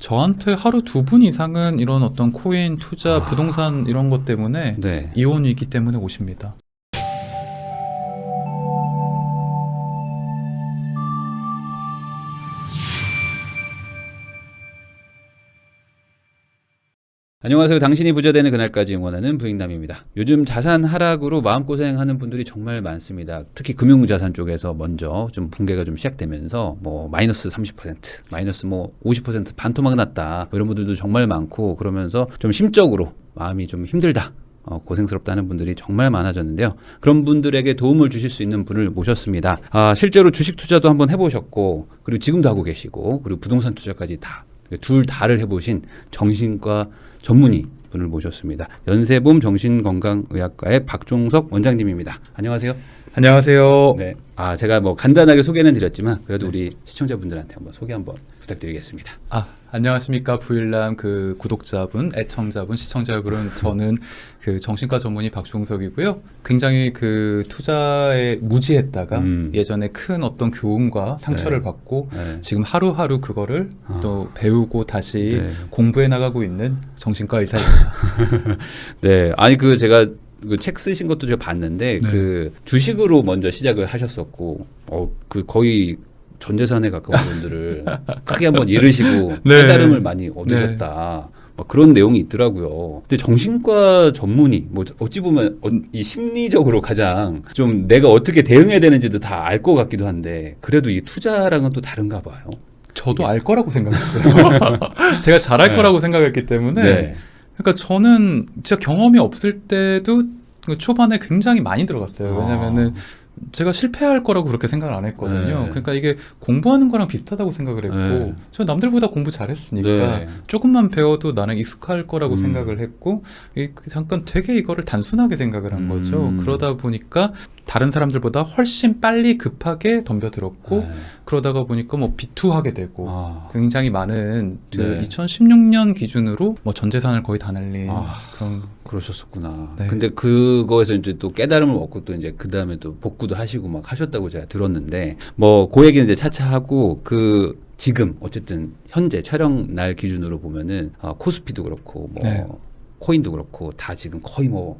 저한테 하루 2분 이상은 이런 어떤 코인, 투자, 부동산 이런 것 때문에 네. 이혼 위기 때문에 오십니다. 안녕하세요. 당신이 부자 되는 그날까지 응원하는 부익남입니다. 요즘 자산 하락으로 마음고생하는 분들이 정말 많습니다. 특히 금융자산 쪽에서 먼저 좀 붕괴가 좀 시작되면서 뭐 마이너스 30%, 마이너스 뭐 50% 반토막 났다. 뭐 이런 분들도 정말 많고 그러면서 좀 심적으로 마음이 좀 힘들다. 고생스럽다는 분들이 정말 많아졌는데요. 그런 분들에게 도움을 주실 수 있는 분을 모셨습니다. 실제로 주식 투자도 한번 해보셨고 그리고 지금도 하고 계시고 그리고 부동산 투자까지 둘 다를 해보신 정신과 전문의 분을 모셨습니다. 연세봄 정신건강의학과의 박종석 원장님입니다. 안녕하세요. 안녕하세요. 네. 제가 뭐 간단하게 소개는 드렸지만 그래도 우리 시청자분들한테 한번 소개 한번 부탁드리겠습니다. 안녕하십니까 부일남 그 구독자분, 애청자분, 시청자 여러분. 저는 그 정신과 전문의 박종석이고요. 굉장히 그 투자에 무지했다가 예전에 큰 어떤 교훈과 상처를 받고 지금 하루하루 그거를 또 배우고 다시 공부해 나가고 있는 정신과 의사입니다. 네. 제가 그 책 쓰신 것도 제가 봤는데 그 주식으로 먼저 시작을 하셨었고 거의 전 재산에 가까운 분들을 크게 한번 잃으시고 깨달음을 많이 얻으셨다. 막 그런 내용이 있더라고요. 근데 정신과 전문의, 뭐 어찌 보면 이 심리적으로 가장 좀 내가 어떻게 대응해야 되는지도 다 알 것 같기도 한데 그래도 이 투자랑은 또 다른가 봐요. 저도 알 거라고 생각했어요. 제가 잘할 거라고 생각했기 때문에. 그러니까 저는 진짜 경험이 없을 때도 초반에 굉장히 많이 들어갔어요. 왜냐면은 제가 실패할 거라고 그렇게 생각을 안 했거든요. 그러니까 이게 공부하는 거랑 비슷하다고 생각을 했고 저 남들보다 공부 잘했으니까 조금만 배워도 나는 익숙할 거라고 생각을 했고 잠깐 되게 이거를 단순하게 생각을 한 거죠. 그러다 보니까 다른 사람들보다 훨씬 빨리 급하게 덤벼들었고 그러다가 보니까 뭐 비투하게 되고 굉장히 많은 2016년 기준으로 뭐 전 재산을 거의 다 날린 그러셨었구나. 근데 그거에서 이제 또 깨달음을 얻고 또 이제 그 다음에 또 복구도 하시고 막 하셨다고 제가 들었는데 뭐 그 얘기는 이제 차차 하고 지금 어쨌든 현재 촬영 날 기준으로 보면은 코스피도 그렇고 뭐 코인도 그렇고 다 지금 거의 뭐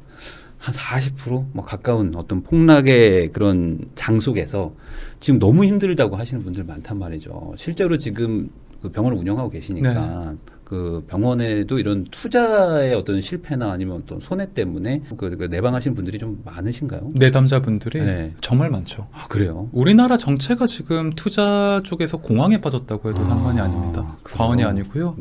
한 40% 뭐 가까운 어떤 폭락의 그런 장 속에서 지금 너무 힘들다고 하시는 분들 많단 말이죠. 실제로 지금 그 병원을 운영하고 계시니까 그 병원에도 이런 투자의 어떤 실패나 아니면 어떤 손해 때문에 내방하시는 분들이 좀 많으신가요? 내담자분들이 정말 많죠. 그래요? 우리나라 정체가 지금 투자 쪽에서 공황에 빠졌다고 해도 상관이 아닙니다. 과언이 아니고요.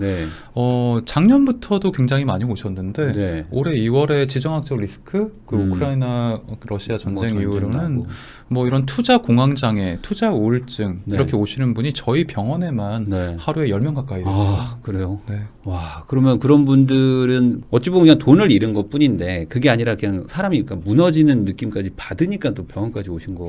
작년부터도 굉장히 많이 오셨는데 올해 2월에 지정학적 리스크, 그 우크라이나 러시아 전쟁 이후로는 뭐 이런 투자 공황장애, 투자 우울증 이렇게 오시는 분이 저희 병원에만 하루에 10명 가까이 됐어요. 그래요? 와, 그러면 그런 분들은 어찌 보면 그냥 돈을 잃은 것 뿐인데 그게 아니라 그냥 사람이 그러니까 무너지는 느낌까지 받으니까 또 병원까지 오신 거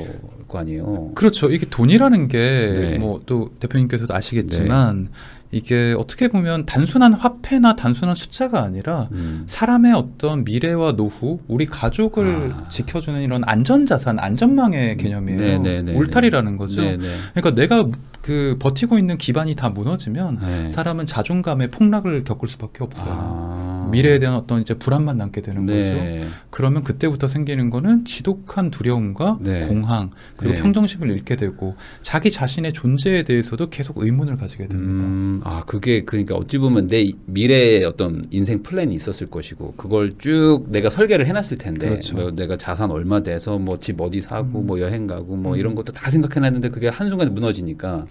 아니에요? 그렇죠. 이게 돈이라는 게 뭐 또 대표님께서도 아시겠지만 이게 어떻게 보면 단순한 화폐나 단순한 숫자가 아니라 사람의 어떤 미래와 노후, 우리 가족을 지켜주는 이런 안전자산, 안전망의 개념이에요. 울타리라는 거죠. 그러니까 내가 그 버티고 있는 기반이 다 무너지면 사람은 자존감의 폭락을 겪을 수밖에 없어요. 미래에 대한 어떤 이제 불안만 남게 되는 거죠. 그러면 그때부터 생기는 거는 지독한 두려움과 공황, 그리고 평정심을 잃게 되고 자기 자신의 존재에 대해서도 계속 의문을 가지게 됩니다. 그게 그러니까 어찌 보면 내 미래의 어떤 인생 플랜이 있었을 것이고 그걸 쭉 내가 설계를 해놨을 텐데 뭐 내가 자산 얼마 돼서 뭐 집 어디 사고 뭐 여행 가고 뭐 이런 것도 다 생각해놨는데 그게 한순간에 무너지니까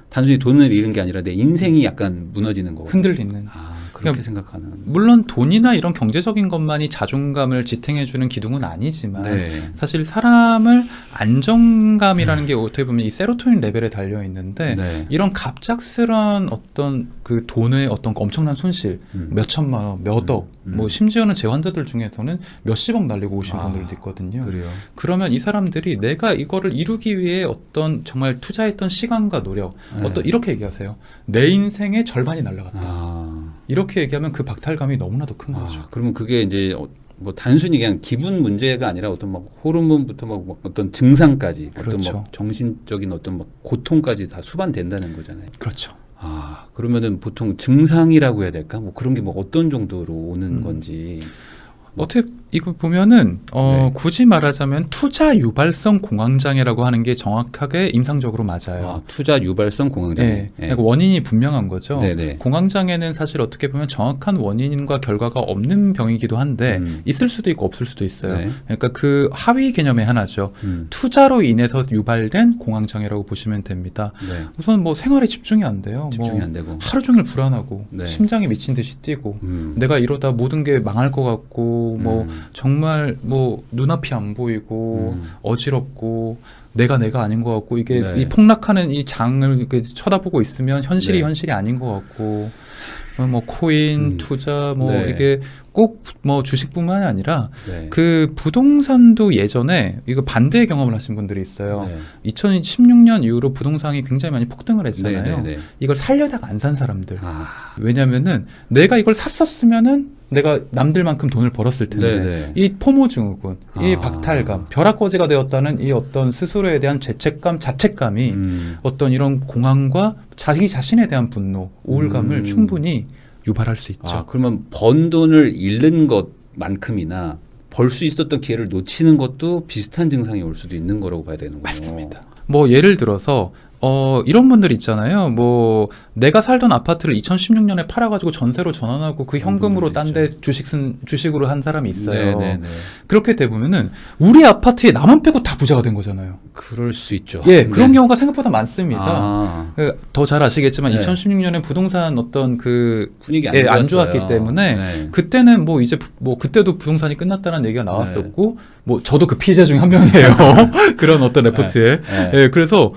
단순히 돈을 잃은 게 아니라 내 인생이 약간 무너지는 거고 흔들리는. 그렇게 생각하는. 물론 돈이나 이런 경제적인 것만이 자존감을 지탱해주는 기둥은 아니지만 사실 사람을 안정감이라는 게 어떻게 보면 이 세로토닌 레벨에 달려 있는데 이런 갑작스런 어떤 그 돈의 어떤 엄청난 손실, 몇 천만 원, 몇 억, 뭐 심지어는 제 환자들 중에서는 몇십억 날리고 오신 분들도 있거든요. 그러면 이 사람들이 내가 이거를 이루기 위해 어떤 정말 투자했던 시간과 노력, 어떤 이렇게 얘기하세요. 내 인생의 절반이 날아갔다. 이렇게 얘기하면 그 박탈감이 너무나도 큰 거죠. 그러면 그게 이제 뭐 단순히 그냥 기분 문제가 아니라 어떤 막 호르몬부터 막 어떤 증상까지 어떤 막 정신적인 어떤 막 고통까지 다 수반된다는 거잖아요. 그렇죠. 아, 그러면은 보통 증상이라고 해야 될까? 뭐 그런 게 뭐 어떤 정도로 오는 건지. 어떻게 이거 보면은 네. 굳이 말하자면 투자 유발성 공황장애라고 하는 게 정확하게 임상적으로 맞아요. 아, 투자 유발성 공황장애. 네. 그러니까 원인이 분명한 거죠. 네네. 공황장애는 사실 어떻게 보면 정확한 원인과 결과가 없는 병이기도 한데 있을 수도 있고 없을 수도 있어요. 네. 그러니까 그 하위 개념의 하나죠. 투자로 인해서 유발된 공황장애라고 보시면 됩니다. 네. 우선 뭐 생활에 집중이 안 돼요. 집중이 뭐 안 되고. 하루 종일 불안하고 네. 심장이 미친 듯이 뛰고 내가 이러다 모든 게 망할 것 같고 뭐 정말 뭐 눈앞이 안 보이고 어지럽고 내가 아닌 것 같고 이게 네. 이 폭락하는 이 장을 이렇게 쳐다보고 있으면 현실이 네. 현실이 아닌 것 같고 뭐 코인 투자 뭐 네. 이게 꼭 뭐 주식뿐만이 아니라 네. 그 부동산도 예전에 이거 반대의 경험을 하신 분들이 있어요. 네. 2016년 이후로 부동산이 굉장히 많이 폭등을 했잖아요. 네, 네, 네. 이걸 살려다가 안 산 사람들. 아. 왜냐면은 내가 이걸 샀었으면은 내가 남들만큼 돈을 벌었을 텐데 네네. 이 포모 증후군, 이 아. 박탈감, 벼락거지가 되었다는 이 어떤 스스로에 대한 죄책감, 자책감이 어떤 이런 공황과 자기 자신에 대한 분노, 우울감을 충분히 유발할 수 있죠. 아, 그러면 번 돈을 잃는 것만큼이나 벌 수 있었던 기회를 놓치는 것도 비슷한 증상이 올 수도 있는 거라고 봐야 되는 거예요. 맞습니다. 뭐 예를 들어서 이런 분들 있잖아요. 뭐 내가 살던 아파트를 2016년에 팔아가지고 전세로 전환하고 그 현금으로 딴 데 주식으로 한 사람이 있어요. 네네네. 그렇게 되보면은 우리 아파트에 나만 빼고 다 부자가 된 거잖아요. 그럴 수 있죠. 예, 그런 경우가 생각보다 많습니다. 아, 더 잘 아시겠지만 네. 2016년에 부동산 어떤 그 분위기 안 좋았어요. 좋았기 때문에 네. 그때는 뭐 이제 뭐 그때도 부동산이 끝났다는 얘기가 나왔었고 뭐 저도 그 피해자 중에 한 명이에요. 그런 어떤 레포트에. 네. 예, 그래서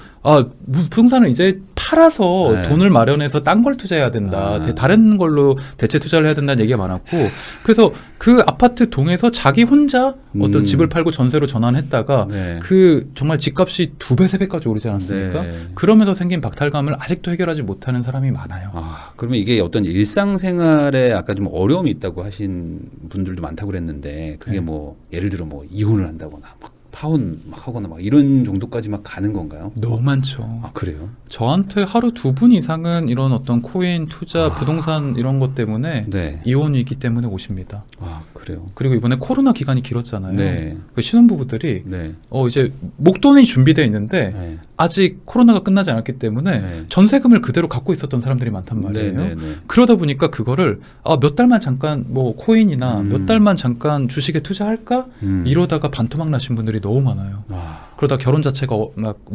부동산을 이제 팔아서 네. 돈을 마련해서 딴 걸 투자해야 된다. 아. 다른 걸로 대체 투자를 해야 된다는 얘기가 많았고 그래서 그 아파트 동에서 자기 혼자 어떤 집을 팔고 전세로 전환했다가 네. 그 정말 집값이 2배, 3배까지 오르지 않았습니까? 네. 그러면서 생긴 박탈감을 아직도 해결하지 못하는 사람이 많아요. 아, 그러면 이게 어떤 일상생활에 아까 좀 어려움이 있다고 하신 분들도 많다고 그랬는데 그게 네. 뭐 예를 들어 뭐 이혼을 한다거나 막 파혼 막 하거나 막 이런 정도까지 막 가는 건가요? 너무 많죠. 아, 그래요? 저한테 하루 2분 이상은 이런 어떤 코인, 투자, 부동산 이런 것 때문에 네. 이혼 위기 때문에 오십니다. 아, 그래요. 그리고 이번에 코로나 기간이 길었잖아요. 네. 그 신혼부부들이 네. 이제 목돈이 준비되어 있는데 네. 아직 코로나가 끝나지 않았기 때문에 네. 전세금을 그대로 갖고 있었던 사람들이 많단 말이에요. 네, 네, 네. 그러다 보니까 그거를 몇 달만 잠깐 뭐 코인이나 몇 달만 잠깐 주식에 투자할까 이러다가 반토막 나신 분들이 너무 많아요. 아, 그러다 결혼 자체가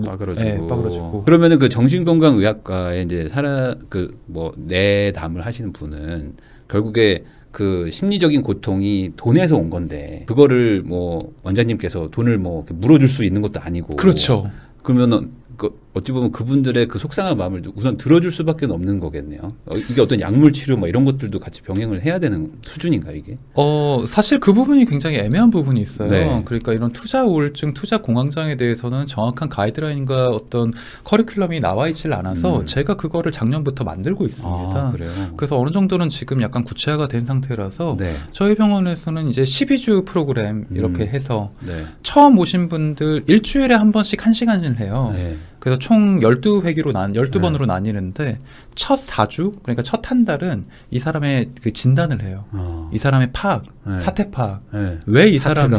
빠그러지고. 빠그러지고. 그러면은 그 정신건강의학과에 이제 내담을 하시는 분은 결국에 그 심리적인 고통이 돈에서 온 건데 그거를 뭐 원장님께서 돈을 뭐 이렇게 물어줄 수 있는 것도 아니고. 그렇죠. 그러면은 어찌 보면 그분들의 그 속상한 마음을 우선 들어줄 수밖에 없는 거겠네요. 이게 어떤 약물 치료 뭐 이런 것들도 같이 병행을 해야 되는 수준인가요, 이게? 사실 그 부분이 굉장히 애매한 부분이 있어요. 네. 그러니까 이런 투자 우울증, 투자 공황장애에 대해서는 정확한 가이드라인과 어떤 커리큘럼이 나와 있질 않아서 제가 그거를 작년부터 만들고 있습니다. 아, 그래요? 그래서 어느 정도는 지금 약간 구체화가 된 상태라서 네. 저희 병원에서는 이제 12주 프로그램 이렇게 해서 네. 처음 오신 분들 일주일에 한 번씩 1시간을 해요. 네. 그래서 총 12번으로 나뉘는데 첫 4주, 그러니까 첫 한 달은 이 사람의 그 진단을 해요. 이 사람의 파악, 네. 사태 파악. 네. 왜 이 사람이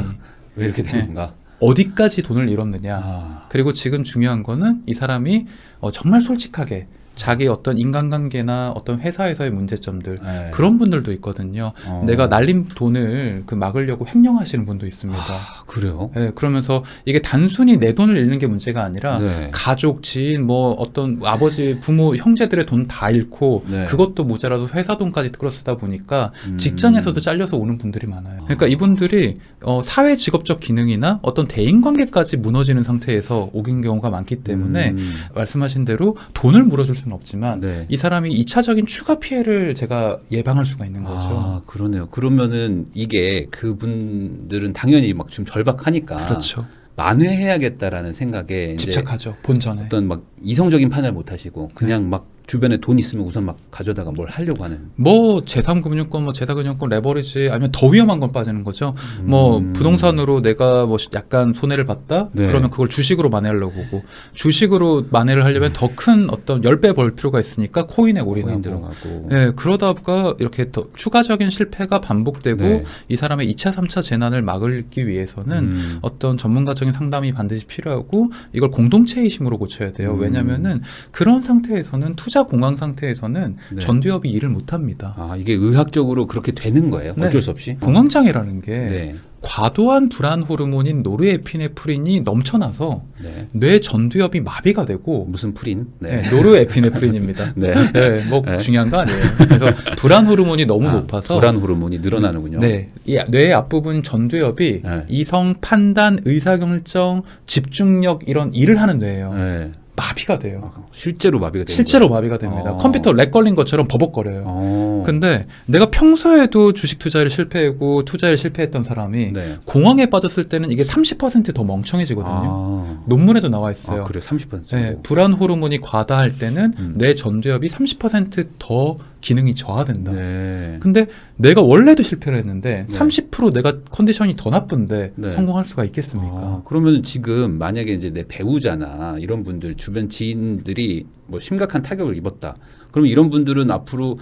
왜 이렇게 된 건가? 어디까지 돈을 잃었느냐. 아. 그리고 지금 중요한 거는 이 사람이 정말 솔직하게 자기 어떤 인간관계나 어떤 회사에서의 문제점들 네. 그런 분들도 있거든요. 내가 날린 돈을 막으려고 횡령하시는 분도 있습니다. 아, 그래요? 네, 그러면서 이게 단순히 내 돈을 잃는 게 문제가 아니라 네. 가족, 지인, 뭐 어떤 아버지, 부모, 형제들의 돈 다 잃고 네. 그것도 모자라서 회사 돈까지 끌어쓰다 보니까 직장에서도 잘려서 오는 분들이 많아요. 그러니까 이분들이 사회 직업적 기능이나 어떤 대인관계까지 무너지는 상태에서 오긴 경우가 많기 때문에 말씀하신 대로 돈을 물어줄 수는 없지만 네. 이 사람이 2차적인 추가 피해를 제가 예방할 수가 있는 거죠. 아, 그러네요. 그러면은 이게 그분들은 당연히 막 지금 절박하니까 그렇죠. 만회해야겠다라는 생각에 이제 집착하죠. 본전에. 어떤 막 이성적인 판단을 못 하시고 그냥 막 주변에 돈 있으면 우선 막 가져다가 뭘 하려고 하는. 뭐 제3금융권, 뭐 제4금융권 레버리지 아니면 더 위험한 건 빠지는 거죠. 뭐 부동산으로 내가 뭐 약간 손해를 봤다. 네. 그러면 그걸 주식으로 만회하려고 보고 주식으로 만회를 하려면 더 큰 어떤 10배 벌 필요가 있으니까 코인에 코인 올인하고. 들어가고. 예, 그러다가 이렇게 더 추가적인 실패가 반복되고 네. 이 사람의 2차, 3차 재난을 막기 위해서는 어떤 전문가적인 상담이 반드시 필요하고 이걸 공동체의 힘으로 고쳐야 돼요. 왜냐면은 그런 상태에서는 투자 공황 상태에서는 네. 전두엽이 일을 못 합니다. 아, 이게 의학적으로 그렇게 되는 거예요? 네. 어쩔 수 없이? 공황장애라는 게 네. 과도한 불안 호르몬인 노르에피네프린이 넘쳐나서 네. 뇌 전두엽이 마비가 되고 무슨 프린? 네, 노르에피네프린입니다. 네. 네, 뭐 네. 중요한 거 아니에요. 그래서 불안 호르몬이 너무 높아서 불안 호르몬이 늘어나는군요. 네, 이 뇌의 앞부분 전두엽이 네. 이성, 판단, 의사결정, 집중력 이런 일을 하는 뇌예요. 네. 마비가 돼요. 아, 실제로 마비가 되는 실제로 거예요? 마비가 됩니다. 어. 컴퓨터 렉 걸린 것처럼 버벅거려요. 근데 내가 평소에도 주식 투자를 실패하고 투자를 실패했던 사람이 네. 공황에 빠졌을 때는 이게 30%더 멍청해지거든요. 아. 논문에도 나와 있어요. 아, 그래 30%. 네, 불안 호르몬이 과다할 때는 음. 뇌 전두엽이 30%더 기능이 저하된다. 네. 근데 내가 원래도 실패를 했는데 네. 30% 내가 컨디션이 더 나쁜데 네. 성공할 수가 있겠습니까? 아, 그러면 지금 만약에 이제 내 배우자나 이런 분들 주변 지인들이 뭐 심각한 타격을 입었다. 그럼 이런 분들은 앞으로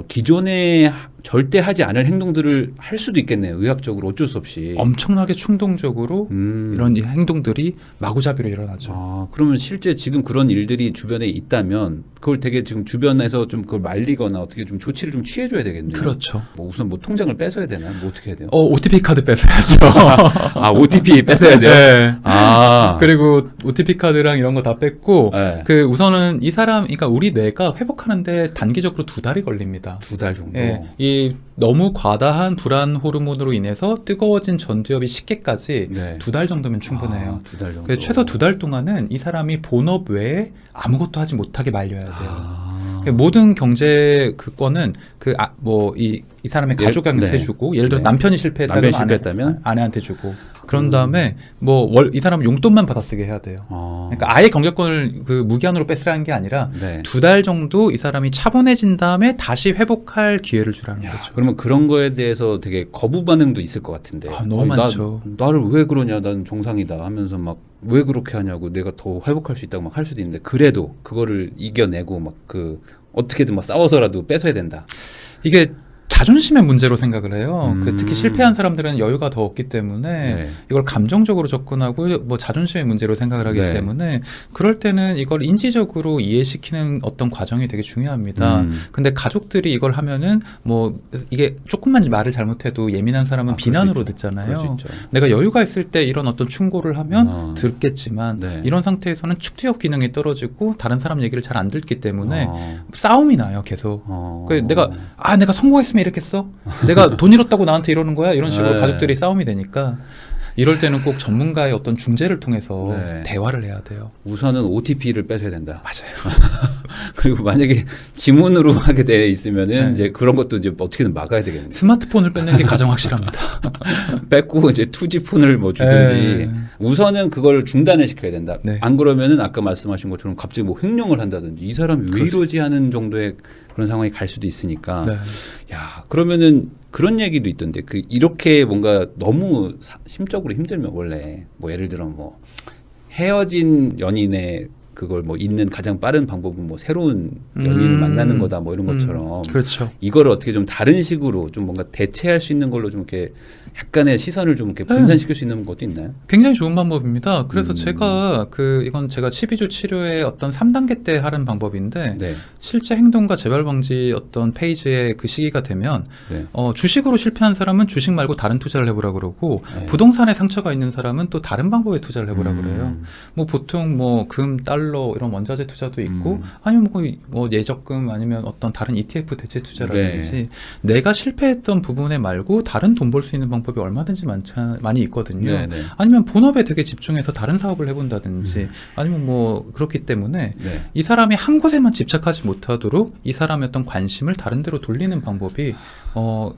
기존에 절대 하지 않을 행동들을 할 수도 있겠네요. 의학적으로 어쩔 수 없이. 엄청나게 충동적으로 이런 이 행동들이 마구잡이로 일어나죠. 아, 그러면 실제 지금 그런 일들이 주변에 있다면 그걸 되게 지금 주변에서 좀 그걸 말리거나 어떻게 좀 조치를 좀 취해줘야 되겠네요. 그렇죠. 뭐 우선 뭐 통장을 뺏어야 되나? 뭐 어떻게 해야 돼요? OTP 카드 뺏어야죠. 아, OTP 뺏어야 돼요? 네. 아. 그리고 OTP 카드랑 이런 거 다 뺐고 네. 그 우선은 이 사람, 그러니까 우리 뇌가 회복하는데 단기적으로 2달이 걸립니다. 2달 정도. 예, 이 너무 과다한 불안 호르몬으로 인해서 뜨거워진 전두엽이 식게까지 네. 2달 정도면 충분해요. 아, 2달 정도. 그래서 최소 2달 동안은 이 사람이 본업 외에 아무것도 하지 못하게 말려야 돼요. 아. 그 모든 경제 그거는 이 사람의 가족한테 네. 주고, 예를 들어 네. 남편이 실패했다면 남편이 실패했다면? 아내한테 주고, 그런 다음에 이 사람은 용돈만 받아쓰게 해야 돼요. 아. 그러니까 아예 경제권을 그 무기한으로 뺏으라는 게 아니라 네. 2달 정도 이 사람이 차분해진 다음에 다시 회복할 기회를 주라는 야, 거죠. 그러면 그런 거에 대해서 되게 거부 반응도 있을 것 같은데. 아, 너무 아니, 많죠. 나를 왜 그러냐? 난 정상이다 하면서 막 왜 그렇게 하냐고 내가 더 회복할 수 있다고 막 할 수도 있는데 그래도 그거를 이겨내고 막 그 어떻게든 막 싸워서라도 뺏어야 된다. 이게 자존심의 문제로 생각을 해요. 음. 그 특히 실패한 사람들은 여유가 더 없기 때문에 네. 이걸 감정적으로 접근하고 뭐 자존심의 문제로 생각을 하기 네. 때문에 그럴 때는 이걸 인지적으로 이해시키는 어떤 과정이 되게 중요합니다. 근데 가족들이 이걸 하면은 뭐 이게 조금만 말을 잘못해도 예민한 사람은 비난으로 그럴 듣잖아요. 수 있죠. 내가 여유가 있을 때 이런 어떤 충고를 하면 듣겠지만 네. 이런 상태에서는 축두엽 기능이 떨어지고 다른 사람 얘기를 잘 안 듣기 때문에 어. 싸움이 나요, 계속. 어. 그 내가 성공했으면 이랬겠어? 내가 돈 잃었다고 나한테 이러는 거야? 이런 식으로 네. 가족들이 싸움이 되니까 이럴 때는 꼭 전문가의 어떤 중재를 통해서 네. 대화를 해야 돼요. 우선은 OTP를 뺏어야 된다. 맞아요. 그리고 만약에 지문으로 하게 돼 있으면은 네. 이제 그런 것도 이제 어떻게든 막아야 되겠네요. 스마트폰을 뺏는 게 가장 확실합니다. 뺏고 이제 투지폰을 뭐 주든지 네. 우선은 그걸 중단을 시켜야 된다. 네. 안 그러면은 아까 말씀하신 것처럼 갑자기 뭐 횡령을 한다든지 이 사람이 왜 그럴 수 이러지 하는 정도의 그런 상황이 갈 수도 있으니까. 네. 야, 그러면은 그런 얘기도 있던데 그 이렇게 뭔가 너무 심적으로 힘들면 원래 뭐 예를 들어 뭐 헤어진 연인의 그걸 뭐 잊는 가장 빠른 방법은 뭐 새로운 연인을 만나는 거다 뭐 이런 것처럼 그렇죠. 이거를 어떻게 좀 다른 식으로 좀 뭔가 대체할 수 있는 걸로 좀 이렇게 약간의 시선을 좀 이렇게 분산시킬 수 있는 것도 있나요? 굉장히 좋은 방법입니다. 그래서 제가 이건 제가 12주 치료의 어떤 3단계 때 하는 방법인데 네. 실제 행동과 재발 방지 어떤 페이지의 그 시기가 되면 네. 주식으로 실패한 사람은 주식 말고 다른 투자를 해보라 그러고 네. 부동산에 상처가 있는 사람은 또 다른 방법의 투자를 해보라 그래요. 음. 뭐 보통 뭐 금, 달러 이런 원자재 투자도 있고 아니면 뭐 예적금 아니면 어떤 다른 ETF 대체 투자라든지 네. 내가 실패했던 부분에 말고 다른 돈 벌 수 있는 방법이 얼마든지 많이 있거든요. 네, 네. 아니면 본업에 되게 집중해서 다른 사업을 해본다든지 아니면 뭐 그렇기 때문에 네. 이 사람이 한 곳에만 집착하지 못하도록 이 사람의 어떤 관심을 다른 데로 돌리는 방법이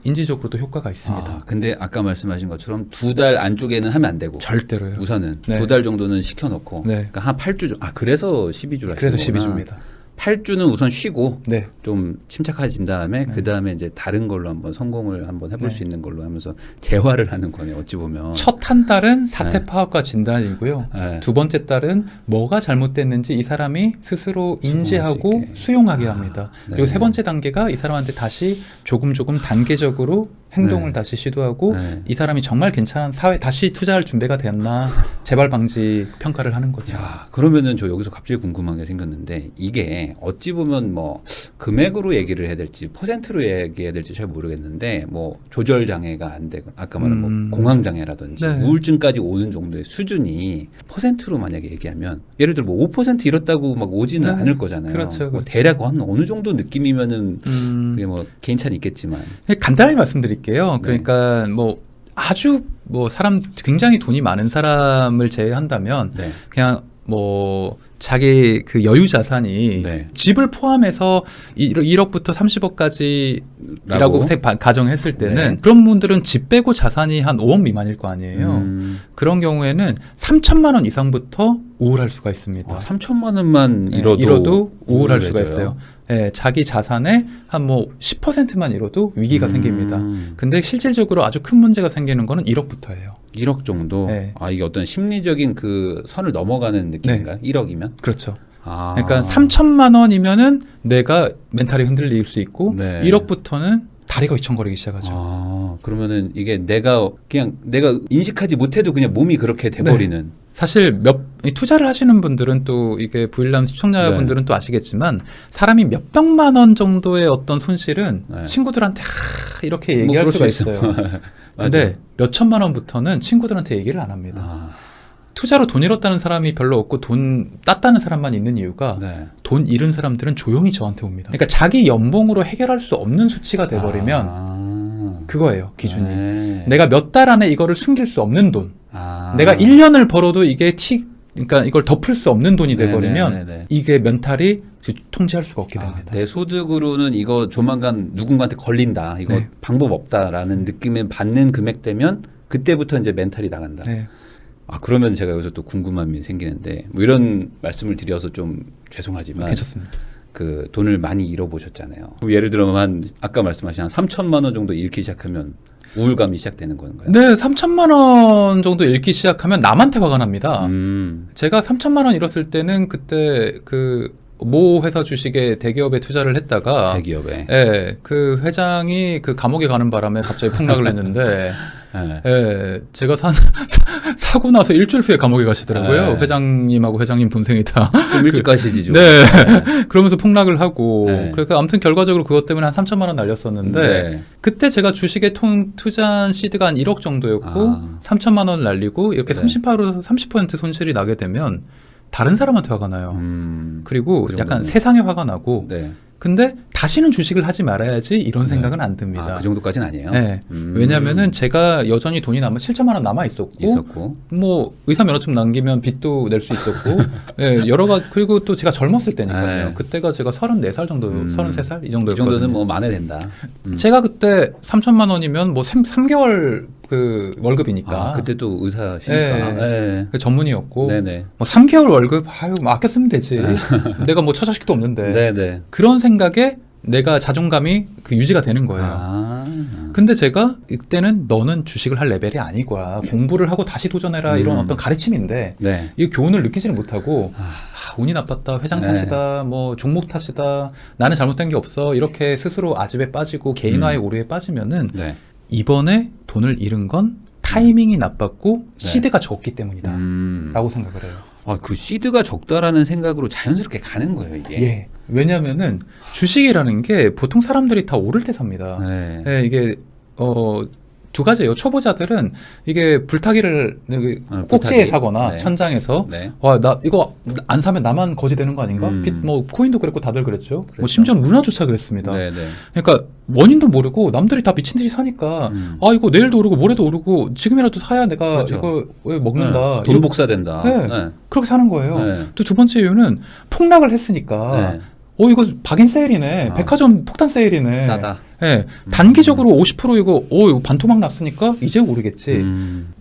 인지적으로도 효과가 있습니다. 아, 근데 아까 말씀하신 것처럼 2달 안쪽에는 하면 안 되고 절대로요. 우선은 네. 2달 정도는 시켜놓고 네. 그러니까 한 8주 정도. 아, 그래서 12주라 그래서 12주입니다. 8주는 우선 쉬고 네. 좀 침착해진 다음에 네. 그 다음에 이제 다른 걸로 한번 성공을 한번 해볼 네. 수 있는 걸로 하면서 재활을 하는 거네 어찌 보면. 첫 한 달은 사태 네. 파악과 진단이고요. 네. 두 번째 달은 뭐가 잘못됐는지 이 사람이 스스로 인지하고 있게. 수용하게 합니다. 네. 그리고 세 번째 단계가 이 사람한테 다시 조금 단계적으로 행동을 네. 다시 시도하고 네. 이 사람이 정말 괜찮은 사회 다시 투자할 준비가 되었나 재발 방지 평가를 하는 거죠. 자, 그러면은 저 여기서 갑자기 궁금한 게 생겼는데 이게 어찌 보면 뭐 금액으로 얘기를 해야 될지 퍼센트로 얘기해야 될지 잘 모르겠는데 뭐 조절 장애가 안 되고 아까 말한 뭐 공황 장애라든지 네. 우울증까지 오는 정도의 수준이 퍼센트로 만약에 얘기하면 예를 들어 뭐 5% 이렇다고 막 오지는 네. 않을 거잖아요. 그렇죠, 뭐 그렇죠. 대략 한 어느 정도 느낌이면은 그게 뭐 개인차는 있겠지만 간단히 말씀드릴게요. 그러니까 뭐 아주 뭐 사람 굉장히 돈이 많은 사람을 제외한다면 네. 그냥 뭐 자기 그 여유 자산이 네. 집을 포함해서 1억부터 30억까지라고 가정했을 때는 네. 그런 분들은 집 빼고 자산이 한 5억 미만일 거 아니에요. 그런 경우에는 3천만 원 이상부터 우울할 수가 있습니다. 3천만 원만 네, 잃어도 우울할 수가 우울해져요. 있어요. 네, 자기 자산의 한 뭐 10%만 잃어도 위기가 생깁니다. 근데 실질적으로 아주 큰 문제가 생기는 거는 1억부터예요. 1억 정도? 네. 아, 이게 어떤 심리적인 그 선을 넘어가는 느낌인가요? 1억이면? 그렇죠. 아. 그러니까 3천만 원이면은 내가 멘탈이 흔들릴 수 있고 네. 1억부터는 다리가 휘청거리기 시작하죠. 아, 그러면은 이게 내가 인식하지 못해도 그냥 몸이 그렇게 돼버리는. 사실 이 투자를 하시는 분들은 또 이게 부일남 시청자분들은 또 아시겠지만 사람이 몇 백만 원 정도의 어떤 손실은 네. 친구들한테 이렇게 뭐 얘기할 그럴 수가 수 있어요. 근데 몇 천만 원부터는 친구들한테 얘기를 안 합니다. 아, 투자로 돈 잃었다는 사람이 별로 없고 돈 땄다는 사람만 있는 이유가 네. 돈 잃은 사람들은 조용히 저한테 옵니다. 그러니까 자기 연봉으로 해결할 수 없는 수치가 돼버리면 그거예요, 기준이. 네. 내가 몇 달 안에 이거를 숨길 수 없는 돈. 아. 내가 1년을 벌어도 이게 그러니까 이걸 덮을 수 없는 돈이 돼버리면 네네네네. 이게 멘탈이 통제할 수가 없게 아, 됩니다. 내 소득으로는 이거 조만간 누군가한테 걸린다. 이거 네. 방법 없다라는 느낌을 받는 금액 되면 그때부터 이제 멘탈이 나간다. 네. 아, 그러면 제가 여기서 또 궁금함이 생기는데 뭐 이런 말씀을 드려서 좀 죄송하지만 괜찮습니다. 그 돈을 많이 잃어보셨잖아요. 예를 들어 한 아까 말씀하신 한 3천만 원 정도 잃기 시작하면 우울감이 시작되는 건가요? 네, 3천만 원 정도 잃기 시작하면 남한테 화가 납니다. 제가 3천만 원 잃었을 때는 그때 그 모 회사 주식에 대기업에 투자를 했다가 대기업에. 예, 그 회장이 그 감옥에 가는 바람에 갑자기 폭락을 했는데 네. 예, 제가 사고 나서 일주일 후에 감옥에 가시더라고요. 네. 회장님하고 회장님 동생이 다. 좀 일찍 가시지 좀. 네. 그러면서 폭락을 하고 네. 그래서 아무튼 결과적으로 그것 때문에 한 3천만 원 날렸었는데 네. 그때 제가 주식에 투자한 시드가 한 1억 정도였고 아. 3천만 원을 날리고 이렇게 네. 30% 손실이 나게 되면 다른 사람한테 화가 나요. 그리고 그 약간 정도는. 세상에 화가 나고 네. 근데 다시는 주식을 하지 말아야지 이런 생각은 안 듭니다. 아, 그 정도까지는 아니에요. 네. 왜냐면은 제가 여전히 돈이 남아 7천만 원 남아 있었고 뭐 의사 면허증 남기면 빚도 낼 수 있었고 예, 여러 가지 그리고 또 제가 젊었을 때니까요. 네. 그때가 제가 34살 정도 33살 이 이 정도였거든요. 정도는 뭐 만회된다. 제가 그때 3천만 원이면 뭐 3개월 그 월급이니까 아, 그때 또 의사시니까. 네. 네. 그 전문의였고 네네. 뭐 3개월 월급 아유 뭐 아껴 쓰면 되지. 내가 뭐 처자식도 없는데 네네. 그런 생각에 내가 자존감이 그 유지가 되는 거예요. 아. 근데 제가 이때는 너는 주식을 할 레벨이 아니고야 공부를 하고 다시 도전해라 이런 어떤 가르침인데 네. 이 교훈을 느끼지를 못하고 아. 운이 나빴다 회장 네. 탓이다 뭐 종목 탓이다 나는 잘못된 게 없어 이렇게 스스로 아집에 빠지고 개인화의 오류에 빠지면은 네. 이번에 돈을 잃은 건 타이밍이 나빴고 시드가 적기 때문이다 라고 생각을 해요. 아, 그 시드가 적다라는 생각으로 자연스럽게 가는 거예요, 이게. 예. 왜냐면은 주식이라는 게 보통 사람들이 다 오를 때 삽니다. 네. 예, 이게 두 가지예요. 초보자들은 이게 불타기를 꼭지에 불타기. 사거나 네. 천장에서 네. 와, 나 이거 안 사면 나만 거지 되는 거 아닌가? 뭐 코인도 그랬고 다들 그랬죠. 뭐 심지어 루나조차 그랬습니다. 네, 네. 그러니까 원인도 모르고 남들이 다 미친 듯이 사니까 아 이거 내일도 오르고 모레도 오르고 지금이라도 사야 내가 그렇죠. 이거 왜 먹는다. 네. 돈 복사된다. 네. 네. 그렇게 사는 거예요. 네. 또 두 번째 이유는 폭락을 했으니까 네. 이거 박인 세일이네. 아. 백화점 폭탄 세일이네. 싸다. 예, 단기적으로 50% 이거 반토막 났으니까 이제 오르겠지.